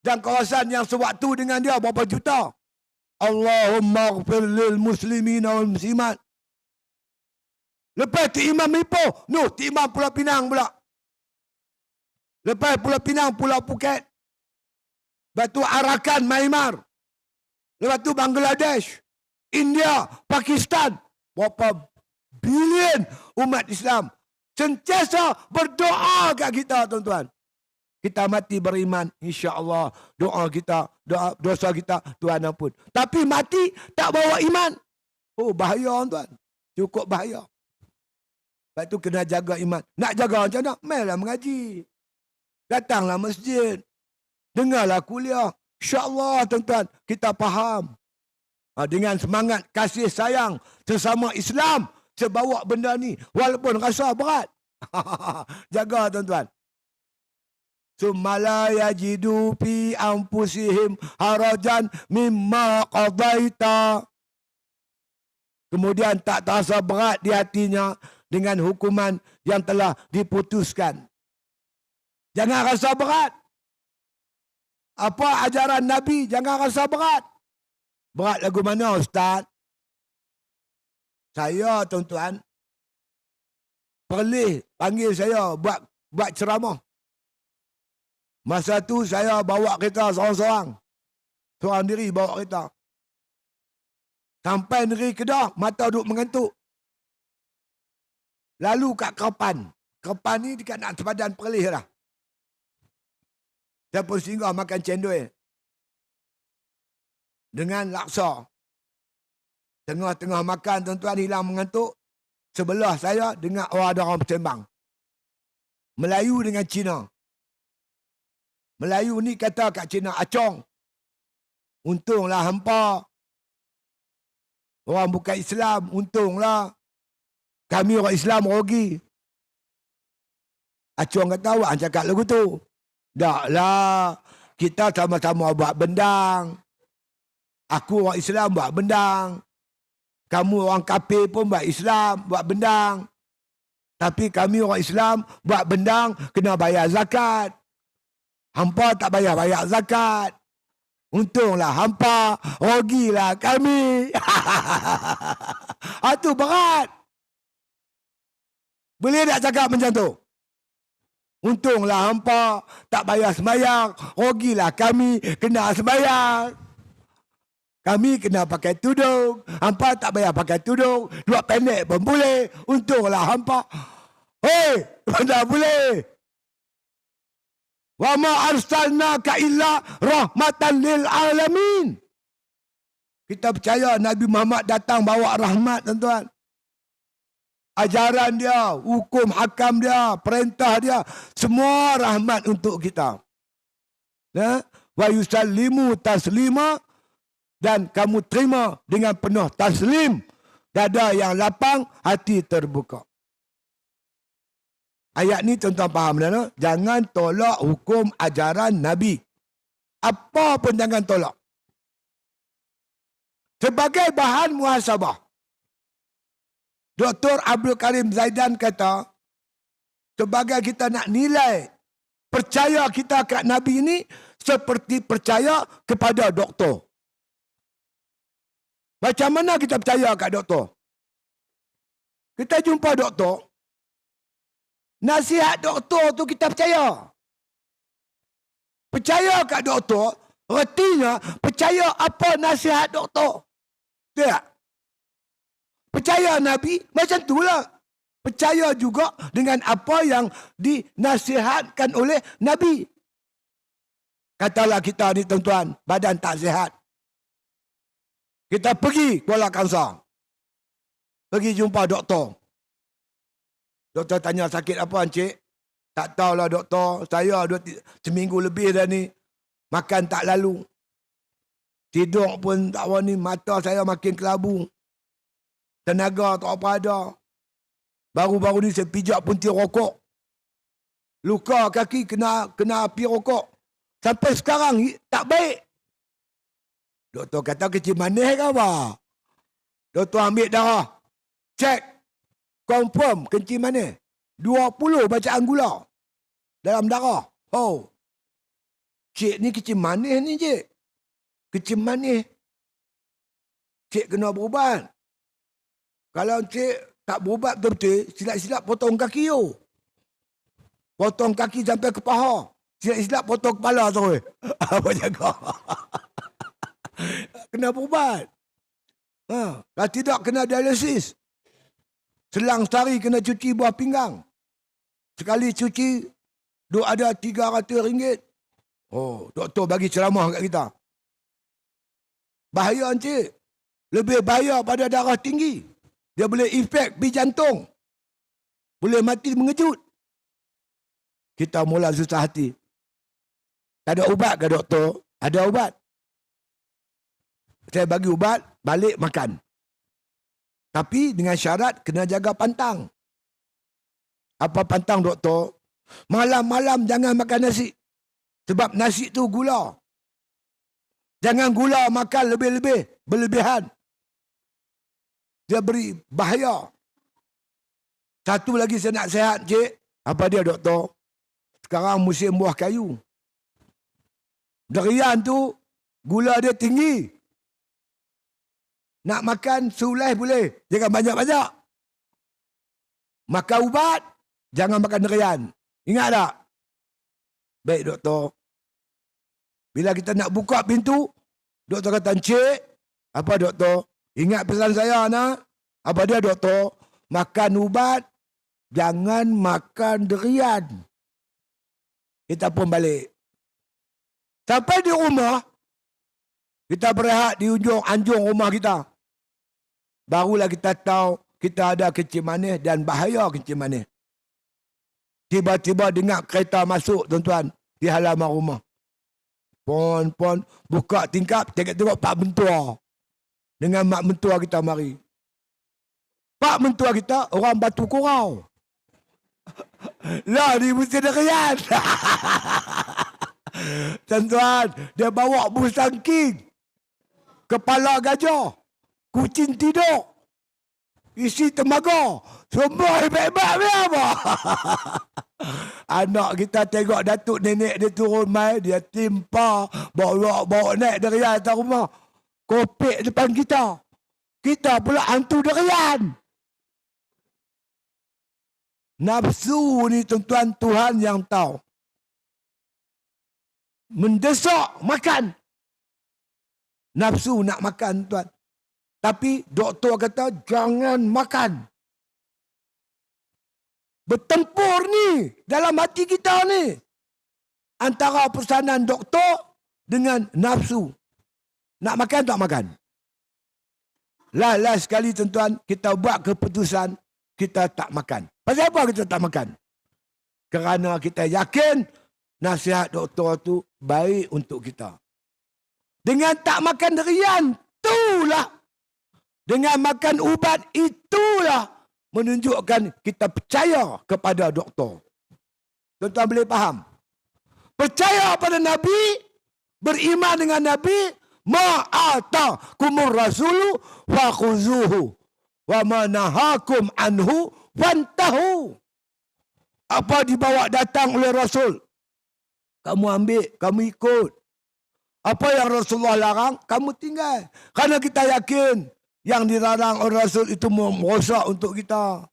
Speaker 1: dan kawasan yang sewaktu dengan dia berapa juta. Allahumma ghfir lil muslimin wal muslimat. Lepas tu imam Ipoh, tu imam Pulau Pinang pula. Lepas Pulau Pinang, Pulau Phuket. Lepas tu Arakan, Myanmar. Lepas tu Bangladesh, India, Pakistan. Berapa bilion umat Islam sentiasa berdoa kat kita, tuan-tuan. Kita mati beriman, insya-Allah doa kita, dosa kita Tuhan ampun. Tapi mati tak bawa iman. Oh, bahaya, tuan. Cukup bahaya. Lepas tu kena jaga iman. Nak jaga macam mana? Mainlah mengaji. Datanglah masjid. Dengarlah kuliah. InsyaAllah, tuan-tuan, kita faham. Dengan semangat kasih sayang sesama Islam, saya bawa benda ni. Walaupun rasa berat. Jaga, tuan-tuan. Summa la yajidu fi anfusihim harajan mimma qadaita kemudian tak terasa berat di hatinya dengan hukuman yang telah diputuskan. Jangan rasa berat. Apa ajaran Nabi, jangan rasa berat. Berat lagu mana, Ustaz? Saya, tuan-tuan, Perlis panggil saya buat ceramah. Masa tu saya bawa kereta seorang-seorang. Seorang diri bawa kereta. Sampai negeri Kedah, mata duduk mengantuk. Lalu kat Kepan. Kepan ni dekat nak sepadan Perlis lah. Saya pun singgah makan cendol dengan laksa. Tengah-tengah makan, tuan-tuan hilang mengantuk. Sebelah saya dengar ada orang bersembang. Melayu dengan Cina. Melayu ni kata kat Cina, acong. Untunglah hampa. Orang bukan Islam, untunglah. Kami orang Islam rugi. Acong kata, awak cakap lagu tu. Taklah. Kita sama-sama buat bendang. Aku orang Islam buat bendang. Kamu orang kafir pun buat Islam, buat bendang. Tapi kami orang Islam buat bendang kena bayar zakat. Hampa tak bayar zakat. Untunglah hampa, rugilah kami. Itu berat. Boleh tak cakap macam tu? Untunglah hampa tak bayar sembahyang, rugilah kami kena sembahyang. Kami kena pakai tudung. Hampa tak bayar pakai tudung. Dua pendek pun boleh. Untunglah hampa. Hei, mana boleh? Wa ma arsalnaka illa rahmatan lil alamin. Kita percaya Nabi Muhammad datang bawa rahmat, tuan-tuan. Ajaran dia, hukum hakam dia, perintah dia, semua rahmat untuk kita. Ya? Wa yusallimu taslima. Dan kamu terima dengan penuh taslim. Dada yang lapang, hati terbuka. Ayat ni tuan-tuan faham tak? Jangan tolak hukum ajaran Nabi. Apa pun jangan tolak. Sebagai bahan muhasabah. Dr. Abdul Karim Zaidan kata, sebagai kita nak nilai percaya kita kat Nabi ni, seperti percaya kepada doktor. Macam mana kita percaya kat doktor? Kita jumpa doktor, nasihat doktor tu kita percaya. Percaya kat doktor, artinya percaya apa nasihat doktor. Tak? Percaya Nabi, macam itulah. Percaya juga dengan apa yang dinasihatkan oleh Nabi. Katalah kita ni tuan-tuan, badan tak sihat. Kita pergi Kuala Kangsar. Pergi jumpa doktor. Doktor tanya, sakit apa encik? Tak tahulah doktor. Saya seminggu lebih dah ni. Makan tak lalu. Tidur pun tak berani. Mata saya makin kelabu. Tenaga tak apa ada. Baru-baru ni saya pijak puntir rokok. Luka kaki kena api rokok. Sampai sekarang tak baik. Doktor kata kecil manis ke apa? Doktor ambil darah. Cek. Confirm kencing manis. 20 bacaan gula. Dalam darah. Oh. Cik ni kecil manis ni cik. Kecil manis. Cik kena berubat. Kalau cik tak berubat betul-betul, silap-silap potong kaki you. Potong kaki sampai ke paha. Silap-silap potong kepala tu. Apa jaga? Kena berubat. Kalau tidak kena dialisis. Selang sehari kena cuci buah pinggang. Sekali cuci, duk ada RM300. Oh, doktor bagi ceramah kat kita. Bahaya encik. Lebih bahaya pada darah tinggi. Dia boleh efek pergi jantung. Boleh mati mengejut. Kita mula susah hati. Tak ada ubat ke doktor? Ada ubat. Saya bagi ubat, balik makan. Tapi dengan syarat kena jaga pantang. Apa pantang doktor? Malam-malam jangan makan nasi. Sebab nasi tu gula. Jangan gula makan lebih-lebih. Berlebihan. Dia beri bahaya. Satu lagi saya nak sihat, cik. Apa dia, doktor? Sekarang musim buah kayu. Durian tu, gula dia tinggi. Nak makan sulai boleh. Jangan banyak-banyak. Makan ubat, jangan makan durian. Ingat tak? Baik, doktor. Bila kita nak buka pintu, doktor kata, cik, apa doktor? Ingat pesan saya, nak? Apa dia, doktor? Makan ubat, jangan makan durian. Kita pun balik. Sampai di rumah, kita berehat di ujung anjung rumah kita. Barulah kita tahu kita ada kencing manis dan bahaya kencing manis. Tiba-tiba dengar kereta masuk, tuan-tuan, di halaman rumah. Pon, buka tingkap, tengok pak mentua. Dengan mak mentua kita mari. Pak mentua kita, orang Batu Kurau. Lah, di musim durian. Tuan-tuan, dia bawa Mustang King. Kepala gajah. Kucing tidur. Isi temaga. Semua hebat-hebat ni apa? Anak kita tengok datuk nenek dia turun mai, dia timpa, bawa naik durian atas rumah. Kopek depan kita. Kita pula hantu durian. Nafsu ni tuan-tuan, Tuhan yang tahu. Mendesak makan. Nafsu nak makan, tuan. Tapi doktor kata jangan makan. Bertempur ni dalam hati kita ni. Antara pesanan doktor dengan nafsu. Nak makan tak makan? Last sekali, tuan-tuan, kita buat keputusan kita tak makan. Pasal apa kita tak makan? Kerana kita yakin nasihat doktor tu baik untuk kita. Dengan tak makan durian, itulah. Dengan makan ubat, itulah menunjukkan kita percaya kepada doktor. Tuan-tuan boleh faham? Percaya pada Nabi, beriman dengan Nabi, ma'atakumur rasulu wa khuzuhu wa manahakum anhu fantahu. Apa dibawa datang oleh Rasul, kamu ambil, kamu ikut. Apa yang Rasulullah larang, kamu tinggal. Kerana kita yakin yang dilarang oleh Rasul itu merosak untuk kita.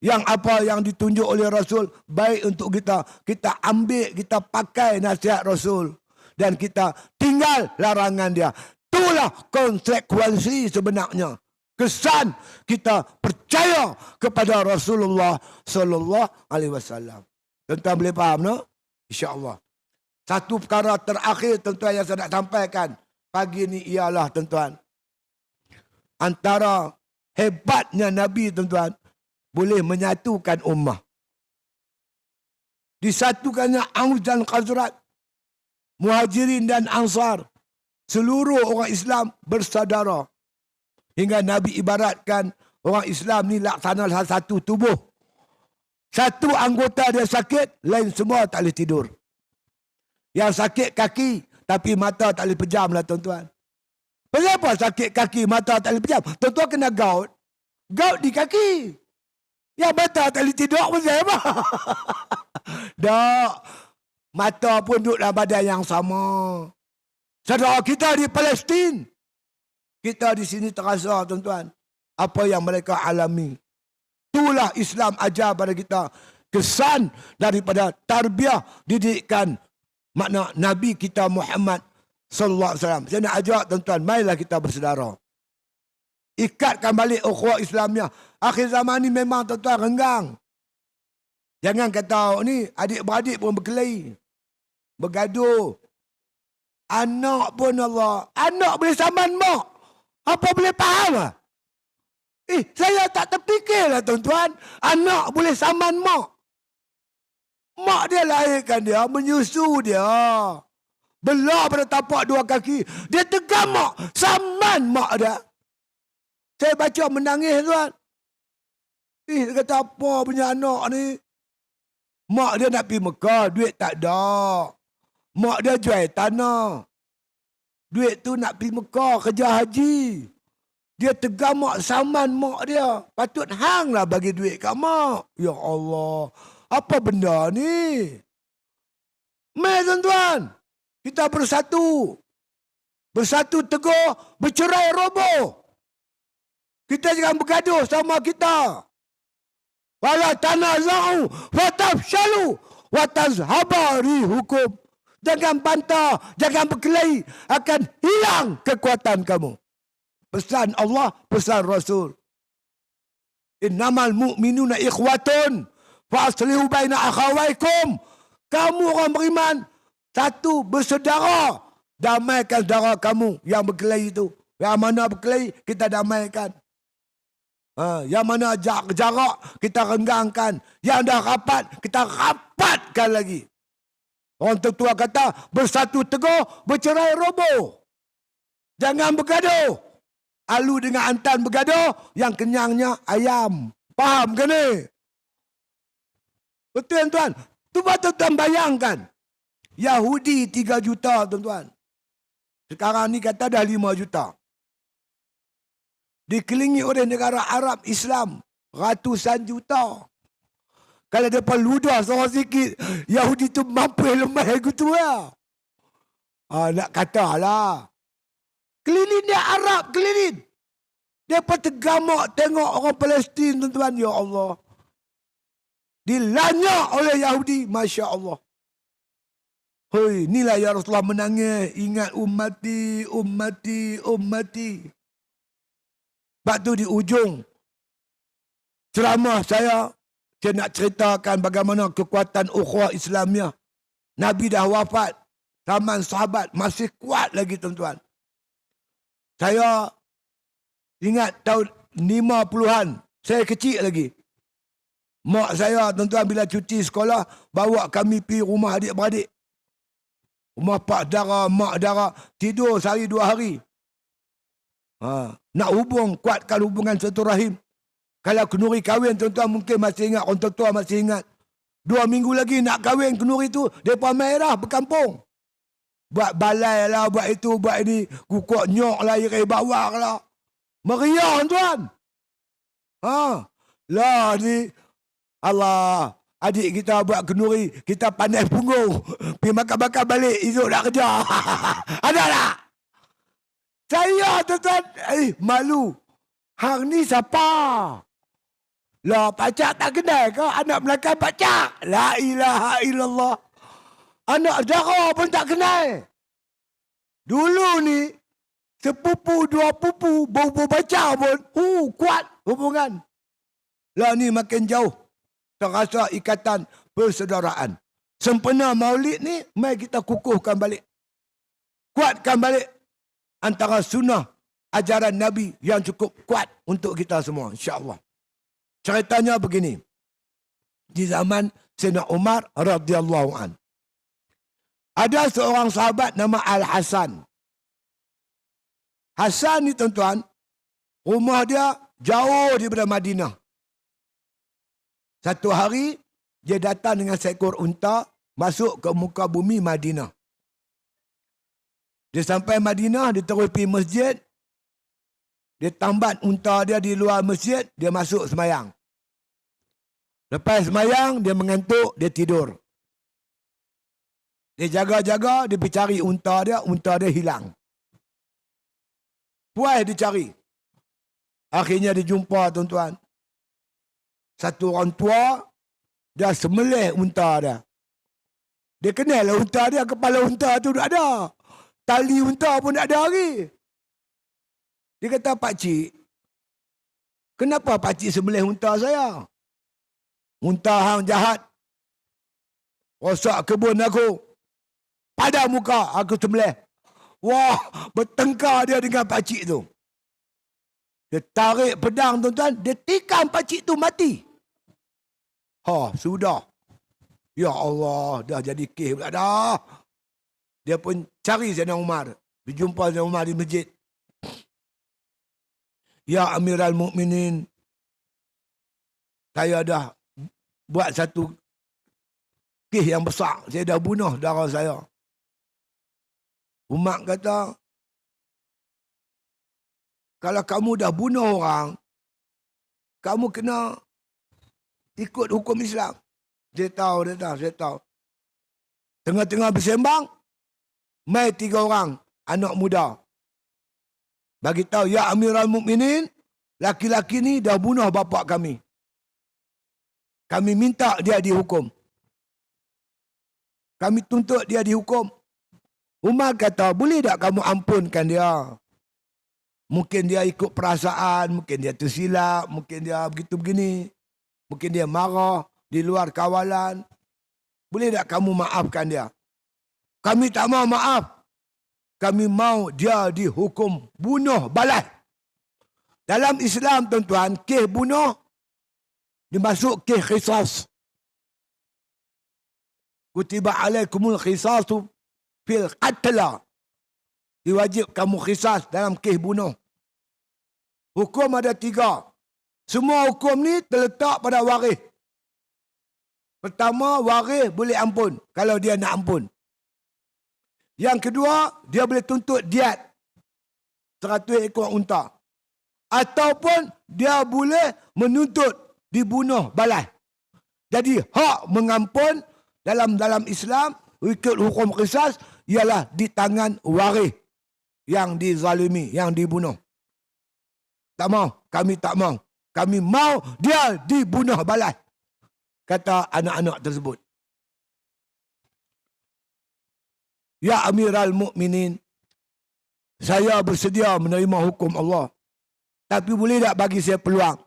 Speaker 1: Yang apa yang ditunjuk oleh Rasul baik untuk kita. Kita ambil, kita pakai nasihat Rasul. Dan kita tinggal larangan dia. Itulah konsekuensi sebenarnya. Kesan kita percaya kepada Rasulullah sallallahu alaihi wasallam. Tuan-tuan boleh faham, no? Insya-Allah. Satu perkara terakhir, tuan-tuan, yang saya nak sampaikan pagi ini ialah, tuan-tuan, antara hebatnya Nabi, tuan-tuan, boleh menyatukan ummah. Disatukannya Aus dan Khazraj, Muhajirin dan Ansar, seluruh orang Islam bersaudara. Hingga Nabi ibaratkan orang Islam ni laksana satu tubuh. Satu anggota dia sakit, lain semua tak boleh tidur. Yang sakit kaki, tapi mata tak boleh pejam lah, tuan-tuan. Kenapa sakit kaki, mata tak boleh pejam? Tuan-tuan kena gout. Gout di kaki. Yang mata tak boleh tidur, pasal apa? Tak. Mata pun duduk dalam badan yang sama. Saudara kita di Palestin, kita di sini terasa, tuan-tuan, apa yang mereka alami. Itulah Islam ajar pada kita. Kesan daripada tarbiyah, didikan, makna Nabi kita Muhammad sallallahu alaihi wasallam. Saya nak ajak, tuan-tuan, marilah kita bersaudara. Ikatkan balik ukhuwah Islamiah. Akhir zaman ni memang, tuan-tuan, renggang. Jangan kata ni adik-beradik pun berkelahi, bergaduh. Anak pun, Allah, anak boleh saman mak. Apa boleh faham? Saya tak terfikirlah, tuan-tuan. Anak boleh saman mak. Mak dia lahirkan dia, menyusu dia. Belah pada tapak dua kaki. Dia tegam mak, saman mak dia. Saya baca menangis, tuan. Dia kata apa punya anak ni? Mak dia nak pergi Mekah, duit tak ada. Mak dia jual tanah. Duit tu nak pergi Mekah, kerja haji. Dia tergamak saman mak dia. Patut hang lah bagi duit kat mak. Ya Allah. Apa benda ni? Mari tuan-tuan. Kita bersatu. Bersatu teguh, bercerai roboh. Kita jangan bergaduh sama kita. Wala tanaza'u fatafshalu wa tazhaba rihukum. Jangan bantah, jangan berkelahi, akan hilang kekuatan kamu. Pesan Allah, pesan Rasul. Innamal mu'minuna ikhwatun fa aslihu baina akhawaykum. Kamu orang beriman, satu bersaudara. Damaikan saudara kamu yang berkelahi itu. Yang mana berkelahi, kita damaikan. Yang mana jarak, kita renggangkan. Yang dah rapat, kita rapatkan lagi. Orang tertua kata, bersatu teguh, bercerai roboh. Jangan bergaduh. Alu dengan antan bergaduh, yang kenyangnya ayam. Faham ke ni? Betul tuan? Cuba tuan bayangkan. Yahudi 3 juta tuan-tuan. Sekarang ni kata dah 5 juta. Dikelilingi oleh negara Arab Islam. Ratusan juta. Kalau mereka ludah seorang sikit, Yahudi tu mampu lemah gitu lah. Nak kata lah. Keliling dia Arab, keliling. Dia pun tergamak tengok orang Palestin tuan-tuan. Ya Allah. Dilanyak oleh Yahudi. Masya Allah. Hei, inilah ya Rasulullah menangis. Ingat ummati, ummati, ummati. Sebab tu di ujung ceramah saya nak ceritakan bagaimana kekuatan ukhuwah Islamiah. Nabi dah wafat. Zaman sahabat masih kuat lagi tuan-tuan. Saya ingat tahun 50-an. Saya kecil lagi. Mak saya tuan-tuan bila cuti sekolah, bawa kami pergi rumah adik-beradik. Rumah pak dara, mak dara. Tidur sehari 2 hari. Nak kuatkan hubungan silaturahim. Kalau kenuri kahwin, tuan-tuan mungkin masih ingat, orang tua masih ingat. 2 minggu lagi nak kahwin kenuri tu, mereka merah berkampung. Buat balai lah, buat itu, buat ini. Kukuk nyok lah, irai bawang lah. Meriah tuan. Lah ni, Allah, adik kita buat kenuri, kita panas punggung. Pergi makan-makan balik, esok nak kerja. Ada tak? Saya tuan-tuan, malu. Hang ni siapa? Lah, pacak tak kenal ke? Anak Melaka pacak. La ilaha illallah. Anak dara pun tak kenal. Dulu ni, sepupu, 2 pupu, bau-bau baca pun, kuat hubungan. Lah ni makin jauh. Terasa ikatan persaudaraan. Sempena maulid ni, mari kita kukuhkan balik. Kuatkan balik antara sunnah ajaran Nabi yang cukup kuat untuk kita semua, insya-Allah. Ceritanya begini. Di zaman Sayyidina Umar radhiyallahu an. Ada seorang sahabat nama Al-Hasan. Hasan ni tuan-tuan, rumah dia jauh daripada Madinah. Satu hari, dia datang dengan seekor unta masuk ke muka bumi Madinah. Dia sampai Madinah, dia terus pergi masjid. Dia tambat unta dia di luar masjid, dia masuk semayang. Lepas semayang, dia mengantuk, dia tidur. Dia jaga-jaga, dia pergi cari unta dia hilang. Puas dia cari. Akhirnya dia jumpa tuan-tuan. Satu orang tua, dah semelih unta dia. Dia kenal lah unta dia, kepala unta tu tak ada. Tali unta pun tak ada lagi. Dia kata, pakcik, kenapa pakcik semelih unta saya? Unta hang jahat. Rosak kebun aku. Pada muka aku semelih. Wah, bertengkar dia dengan pakcik tu. Dia tarik pedang tuan-tuan, dia tikam pakcik tu mati. Sudah. Ya Allah, dah jadi kes pula dah. Dia pun cari Sayyidina Umar. Berjumpa Sayyidina Umar di masjid. Ya Amirul Mukminin, saya dah buat satu kes yang besar. Saya dah bunuh darah saya. Umar kata, kalau kamu dah bunuh orang, kamu kena ikut hukum Islam. Dia tahu. Tengah-tengah bersembang, mai 3 orang anak muda bagi tahu, ya Amirul Mukminin, laki-laki ni dah bunuh bapa kami. Kami minta dia dihukum. Kami tuntut dia dihukum. Umar kata, boleh tak kamu ampunkan dia? Mungkin dia ikut perasaan, mungkin dia tersilap, mungkin dia begitu begini, mungkin dia marah di luar kawalan. Boleh tak kamu maafkan dia? Kami tak mau maaf. Kami mau dia dihukum bunuh balas. Dalam Islam, tuan-tuan, kes bunuh dimasuk kes qisas. Kutiba alaikumul qisasu fil qatla. Diwajib kamu qisas dalam kes bunuh. Hukum ada 3. Semua hukum ni terletak pada waris. Pertama, waris boleh ampun kalau dia nak ampun. Yang kedua, dia boleh tuntut diat 100 ekor unta. Ataupun dia boleh menuntut dibunuh balas. Jadi hak mengampun dalam Islam ikut hukum qisas ialah di tangan waris yang dizalimi, yang dibunuh. Tak mau, kami tak mau. Kami mau dia dibunuh balas, kata anak-anak tersebut. Ya Amirul Mukminin, saya bersedia menerima hukum Allah. Tapi boleh tak bagi saya peluang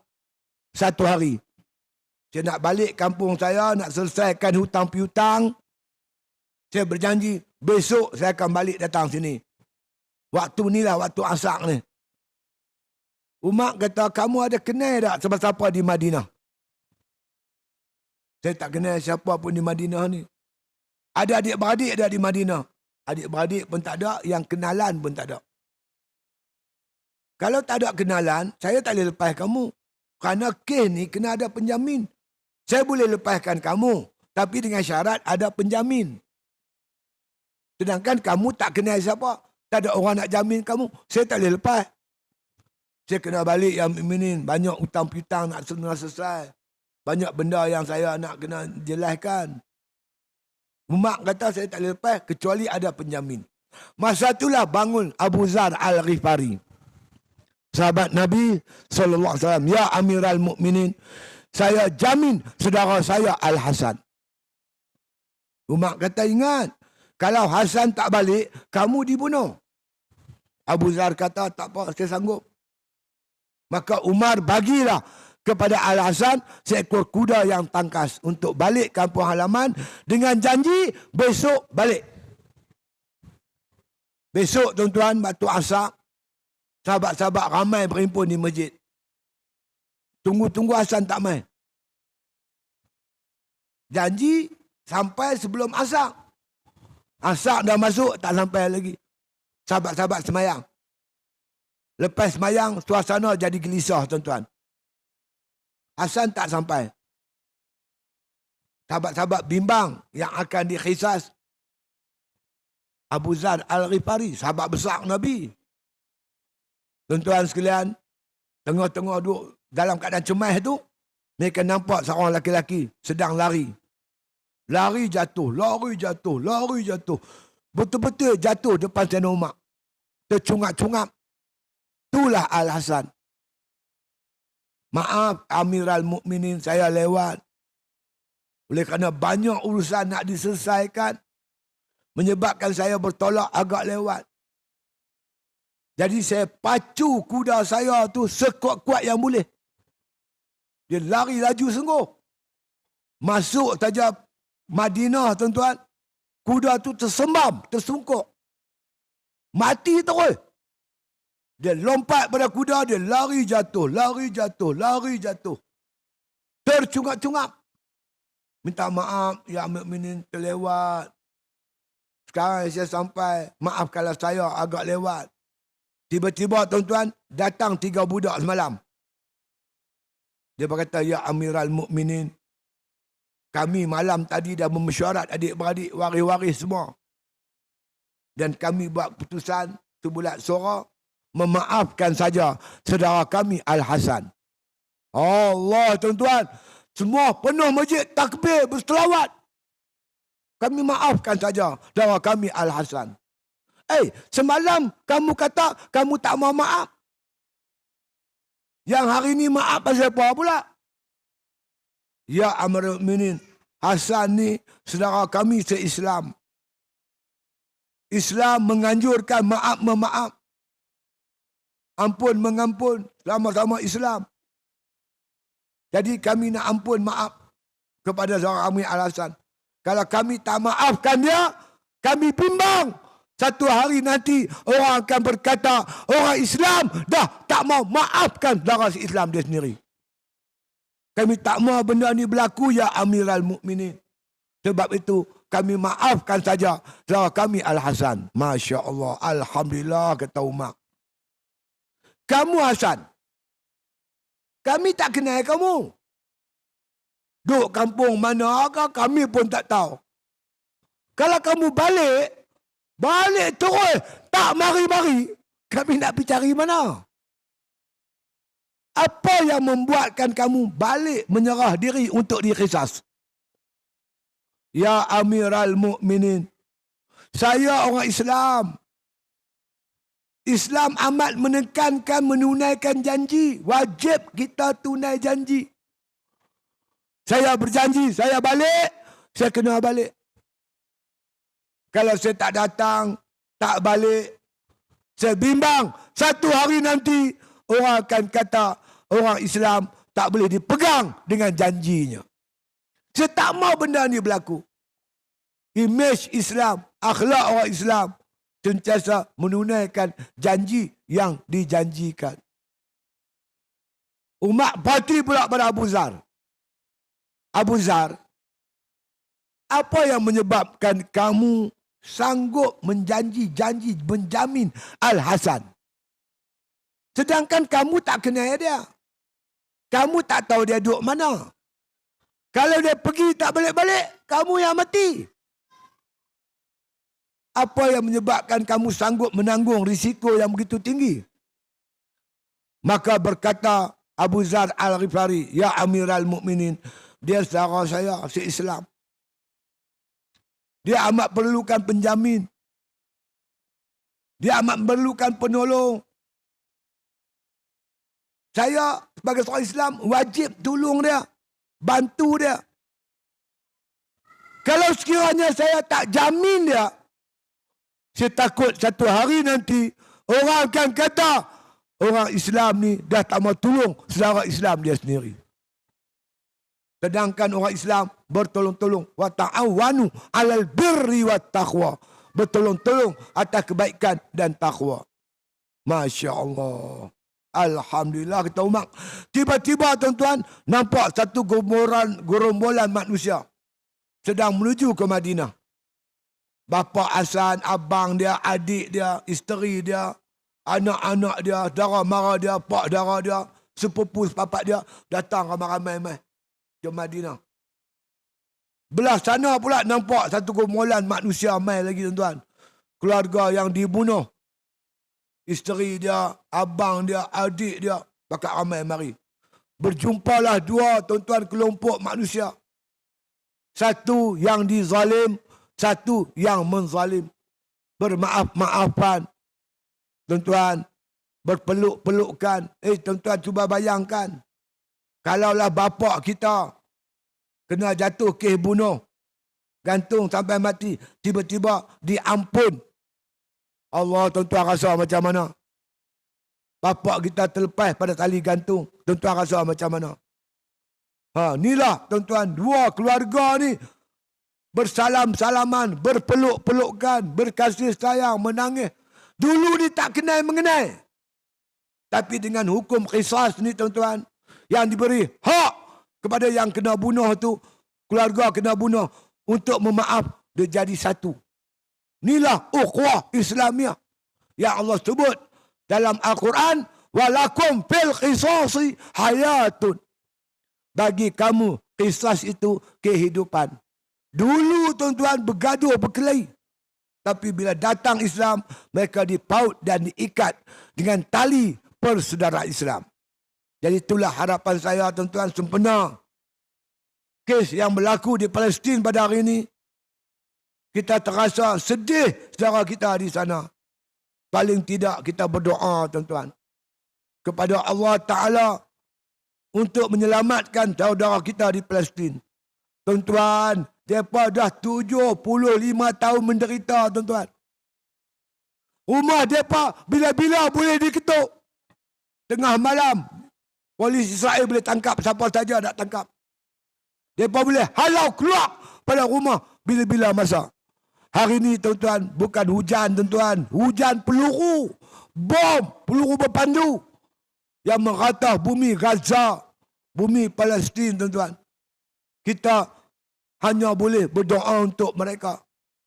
Speaker 1: 1 hari? Saya nak balik kampung saya, nak selesaikan hutang piutang. Saya berjanji besok saya akan balik datang sini. Waktu ni lah, waktu asar ni. Umar kata, kamu ada kenal tak siapa-siapa di Madinah? Saya tak kenal siapa pun di Madinah ni. Ada adik-beradik ada di Madinah. Adik-beradik pun tak ada, yang kenalan pun tak ada. Kalau tak ada kenalan, saya tak boleh lepas kamu. Kerana kes ni kena ada penjamin. Saya boleh lepaskan kamu, tapi dengan syarat ada penjamin. Sedangkan kamu tak kenal siapa, tak ada orang nak jamin kamu, saya tak boleh lepas. Saya kena balik yang minin, banyak hutang piutang nak selesai. Banyak benda yang saya nak kena jelaskan. Umar kata saya tak boleh lepas kecuali ada penjamin. Masa itulah bangun Abu Zar Al-Ghifari, sahabat Nabi SAW. Ya Amirul Mukminin, saya jamin saudara saya Al-Hasan. Umar kata, ingat, kalau Hasan tak balik, kamu dibunuh. Abu Zar kata, tak apa, saya sanggup. Maka Umar bagilah kepada Al-Hasan seekor kuda yang tangkas untuk balik kampung halaman dengan janji besok balik. Besok, tuan-tuan, waktu asar, sahabat-sahabat ramai berhimpun di masjid. Tunggu-tunggu Hasan tak mai. Janji sampai sebelum asar. Asar dah masuk, tak sampai lagi. Sahabat-sahabat semayang. Lepas semayang, suasana jadi gelisah, tuan-tuan. Hasan tak sampai. Sahabat-sahabat bimbang yang akan dikhisas. Abu Zar Al-Ghifari, sahabat besar Nabi. Tuan-tuan sekalian, tengah-tengah duduk dalam keadaan cemas tu, mereka nampak seorang laki-laki sedang lari. Lari jatuh, lari jatuh, lari jatuh. Betul-betul jatuh depan Sayyidina Umar. Tercungap-cungap. Itulah Al-Hasan. Maaf Amirul Mukminin, saya lewat. Oleh kerana banyak urusan nak diselesaikan, menyebabkan saya bertolak agak lewat. Jadi saya pacu kuda saya tu sekuat-kuat yang boleh. Dia lari laju sungguh. Masuk saja Madinah, tuan-tuan. Kuda tu tersembam, tersungkuk. Mati terus. Dia lompat pada kuda, dia lari jatuh, lari jatuh, lari jatuh. Tercungap-cungap. Minta maaf, ya Mukminin terlewat. Sekarang saya sampai, maaf kalau saya agak lewat. Tiba-tiba, tuan-tuan, datang 3 budak semalam. Dia berkata, ya Amirul Mukminin, kami malam tadi dah memesyuarat adik-beradik, waris-waris semua. Dan kami buat keputusan sebulat suara, memaafkan saja saudara kami Al-Hasan. Allah tuan-tuan, semua penuh masjid takbir berselawat. Kami maafkan saja saudara kami Al-Hasan. Semalam kamu kata kamu tak mau maaf. Yang hari ini maaf pasal apa pula? Ya Amirul Mukminin, Hasan ni saudara kami se-Islam. Islam menganjurkan maaf memaaf. Ampun mengampun, sama-sama Islam. Jadi kami nak ampun maaf kepada saudara kami Al-Hasan. Kalau kami tak maafkan dia, kami bimbang. Satu hari nanti orang akan berkata, orang Islam dah tak mau maafkan saudara Islam dia sendiri. Kami tak mau benda ni berlaku, ya Amirul Mukminin. Sebab itu kami maafkan saja saudara kami Al-Hasan. Masya Allah, Alhamdulillah kata Umar. Kamu Hasan, kami tak kenal kamu. Duk kampung mana ke kami pun tak tahu. Kalau kamu balik terus, tak mari-mari, kami nak pergi cari mana? Apa yang membuatkan kamu balik menyerah diri untuk dikisas? Ya Amirul Mukminin, saya orang Islam. Islam amat menekankan menunaikan janji. Wajib kita tunai janji. Saya berjanji, saya balik, saya kena balik. Kalau saya tak datang, tak balik, saya bimbang. Satu hari nanti, orang akan kata, orang Islam tak boleh dipegang dengan janjinya. Saya tak mau benda ni berlaku. Imej Islam, akhlak orang Islam, sentiasa menunaikan janji yang dijanjikan. Umar parti pula pada Abu Zar. Abu Zar, apa yang menyebabkan kamu sanggup menjanji menjamin Al-Hasan? Sedangkan kamu tak kenal dia. Kamu tak tahu dia duduk mana. Kalau dia pergi tak balik-balik, kamu yang mati. Apa yang menyebabkan kamu sanggup menanggung risiko yang begitu tinggi? Maka berkata Abu Zar Al-Ghifari, ya Amirul Mukminin, dia saudara saya, se-Islam. Dia amat perlukan penjamin. Dia amat perlukan penolong. Saya sebagai seorang Islam wajib tolong dia, bantu dia. Kalau sekiranya saya tak jamin dia, saya takut satu hari nanti orang akan kata orang Islam ni dah tak mau tolong saudara Islam dia sendiri. Sedangkan orang Islam bertolong-tolong, wa ta'awanu 'alal birri wat taqwa, bertolong-tolong atas kebaikan dan takwa. Masya-Allah. Alhamdulillah kata Umar. Tiba-tiba tuan-tuan nampak satu gerombolan manusia sedang menuju ke Madinah. Bapa Hasan, abang dia, adik dia, isteri dia, anak-anak dia, saudara mara dia, pak saudara dia, sepupu sepapak dia datang ramai-ramai ke Madinah. Belah sana pula nampak satu gerombolan manusia mai lagi tuan-tuan. Keluarga yang dibunuh. Isteri dia, abang dia, adik dia, bakal ramai mari. Berjumpalah dua tuan-tuan kelompok manusia. Satu yang dizalim, satu yang menzalim. Bermaaf-maafan. Tuan-tuan, berpeluk-pelukan. Tuan-tuan cuba bayangkan. Kalaulah bapa kita kena jatuh kes bunuh, gantung sampai mati, tiba-tiba diampun. Allah, tuan-tuan rasa macam mana? Bapa kita terlepas pada tali gantung, tuan-tuan rasa macam mana? Inilah tuan-tuan, dua keluarga ni bersalam-salaman, berpeluk-pelukan, berkasih sayang, menangis. Dulu ni tak kenal mengenai. Tapi dengan hukum qisas ni tuan-tuan, yang diberi hak kepada yang kena bunuh tu, keluarga kena bunuh, untuk memaaf, dia jadi satu. Inilah ukhuwah Islamiah yang Allah sebut dalam Al-Quran, walakum fil qisasi hayatun. Bagi kamu qisas itu kehidupan. Dulu tuan-tuan bergaduh berkelahi. Tapi bila datang Islam, mereka dipaut dan diikat dengan tali persaudaraan Islam. Jadi itulah harapan saya, tuan-tuan, sempena kes yang berlaku di Palestin pada hari ini. Kita terasa sedih saudara kita di sana. Paling tidak kita berdoa, tuan-tuan, kepada Allah Ta'ala untuk menyelamatkan saudara kita di Palestin. Tuan-tuan, mereka dah 75 tahun menderita, tuan-tuan. Rumah mereka bila-bila boleh diketuk. Tengah malam, polis Israel boleh tangkap siapa saja nak tangkap. Mereka boleh halau keluar pada rumah bila-bila masa. Hari ini, tuan-tuan, bukan hujan, tuan-tuan. Hujan peluru, bom, peluru berpandu yang meratah bumi Gaza, bumi Palestin, tuan-tuan. Kita hanya boleh berdoa untuk mereka.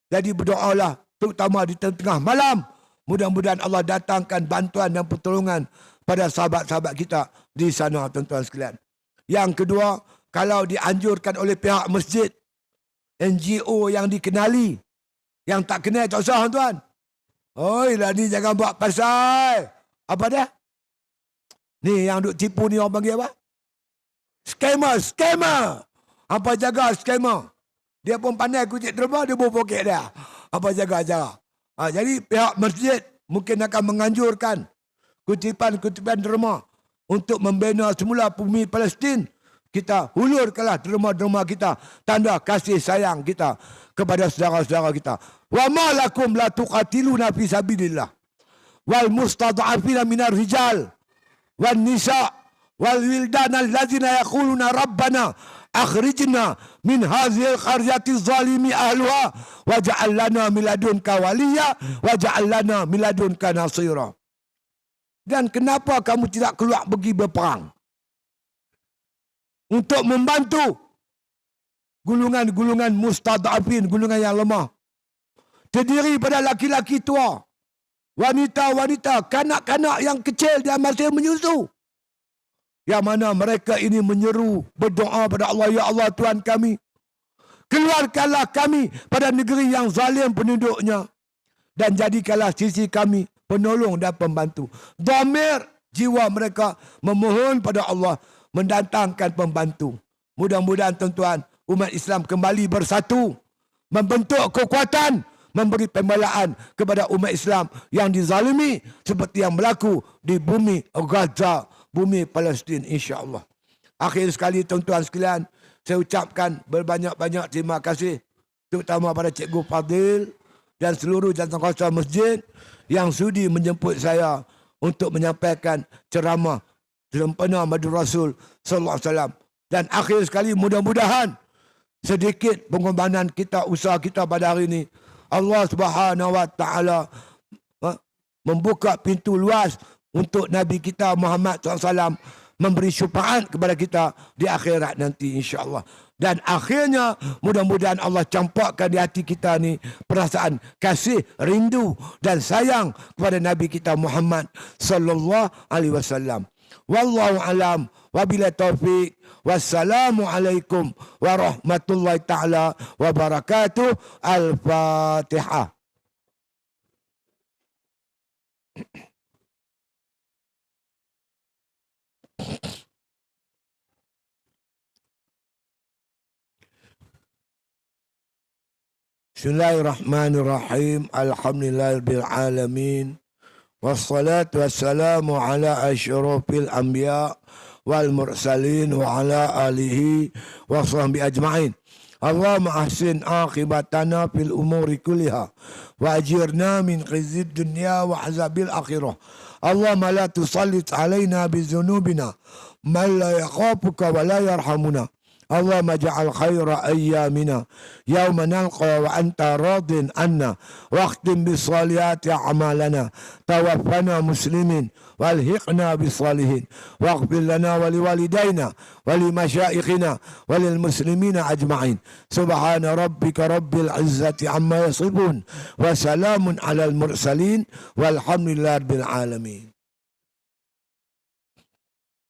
Speaker 1: Jadi berdoalah, terutama di tengah malam. Mudah-mudahan Allah datangkan bantuan dan pertolongan pada sahabat-sahabat kita di sana, tuan-tuan sekalian. Yang kedua, kalau dianjurkan oleh pihak masjid, NGO yang dikenali, yang tak kenal tak usah, tuan. Oi lah ni, jangan buat pasal. Apa dah? Ni yang duk tipu ni orang panggil apa? Scammer. Apa jaga scammer? Dia pun pandai kucing derma, dia pun poket dia. Apa jaga. Jadi pihak masjid mungkin akan menganjurkan kutipan derma untuk membina semula bumi Palestin. Kita hulurkanlah derma-derma kita, tanda kasih sayang kita kepada saudara-saudara kita. Wa ma lakum la tuqatiluna fi sabilillah wal mustad'afina minar rijal wan nisa wal wildan allazina yaquluna rabbana akhrijna min hadhil qaryati zalimi ahluha waj'al lana min ladunka waliya waj'al lana min ladunka nasira. Dan kenapa kamu tidak keluar pergi berperang untuk membantu gulungan-gulungan mustad'afin, gulungan yang lemah, terdiri pada laki-laki tua, wanita-wanita, kanak-kanak yang kecil dan masih menyusu, yang mana mereka ini menyeru berdoa pada Allah, ya Allah Tuhan kami, keluarkanlah kami pada negeri yang zalim penduduknya dan jadikanlah sisi kami penolong dan pembantu. Dhamir jiwa mereka memohon pada Allah mendatangkan pembantu. Mudah-mudahan, tuan-tuan, umat Islam kembali bersatu, membentuk kekuatan, memberi pembelaan kepada umat Islam yang dizalimi seperti yang berlaku di bumi Gaza, bumi Palestin, insya-Allah. Akhir sekali, tuan-tuan sekalian, saya ucapkan berbanyak-banyak terima kasih terutama pada Cikgu Fadil dan seluruh jawatankuasa masjid yang sudi menjemput saya untuk menyampaikan ceramah sempena Madu Rasul sallallahu alaihi wasallam. Dan akhir sekali, mudah-mudahan sedikit pengorbanan kita, usaha kita pada hari ini, Allah Subhanahu wa taala membuka pintu luas untuk Nabi kita Muhammad SAW memberi syafaat kepada kita di akhirat nanti, insya-Allah. Dan akhirnya mudah-mudahan Allah campakkan di hati kita ni perasaan kasih, rindu dan sayang kepada Nabi kita Muhammad sallallahu alaihi wasallam. Wallahu alam, wabillahi taufik. Wassalamualaikum warahmatullahi taala wabarakatuh. Al-Fatihah. Bismillahirrahmanirrahim. Alhamdulillahirabbil alamin. Wassalatu wassalamu ala asyrafil anbiya wal mursalin wa ala alihi wa sahbihi ajma'in. Allahumma ahsin aqibatana fil umuri kulliha wa ajirna min khizyid dunya wa azabil akhirah. Allahumma la tusallit alaina bi dhunubina man la yakhafuka wa la yarhamuna. اللهم اجعل خير أيامنا يوم نلقى وأنت راض عنا واختم بالصالحات أعمالنا توفنا مسلمين والحقنا بالصالحين واغفر لنا ولوالدينا ولمشائخنا وللمسلمين أجمعين سبحان ربك رب العزة عما يصفون وسلام على المرسلين والحمد لله رب العالمين.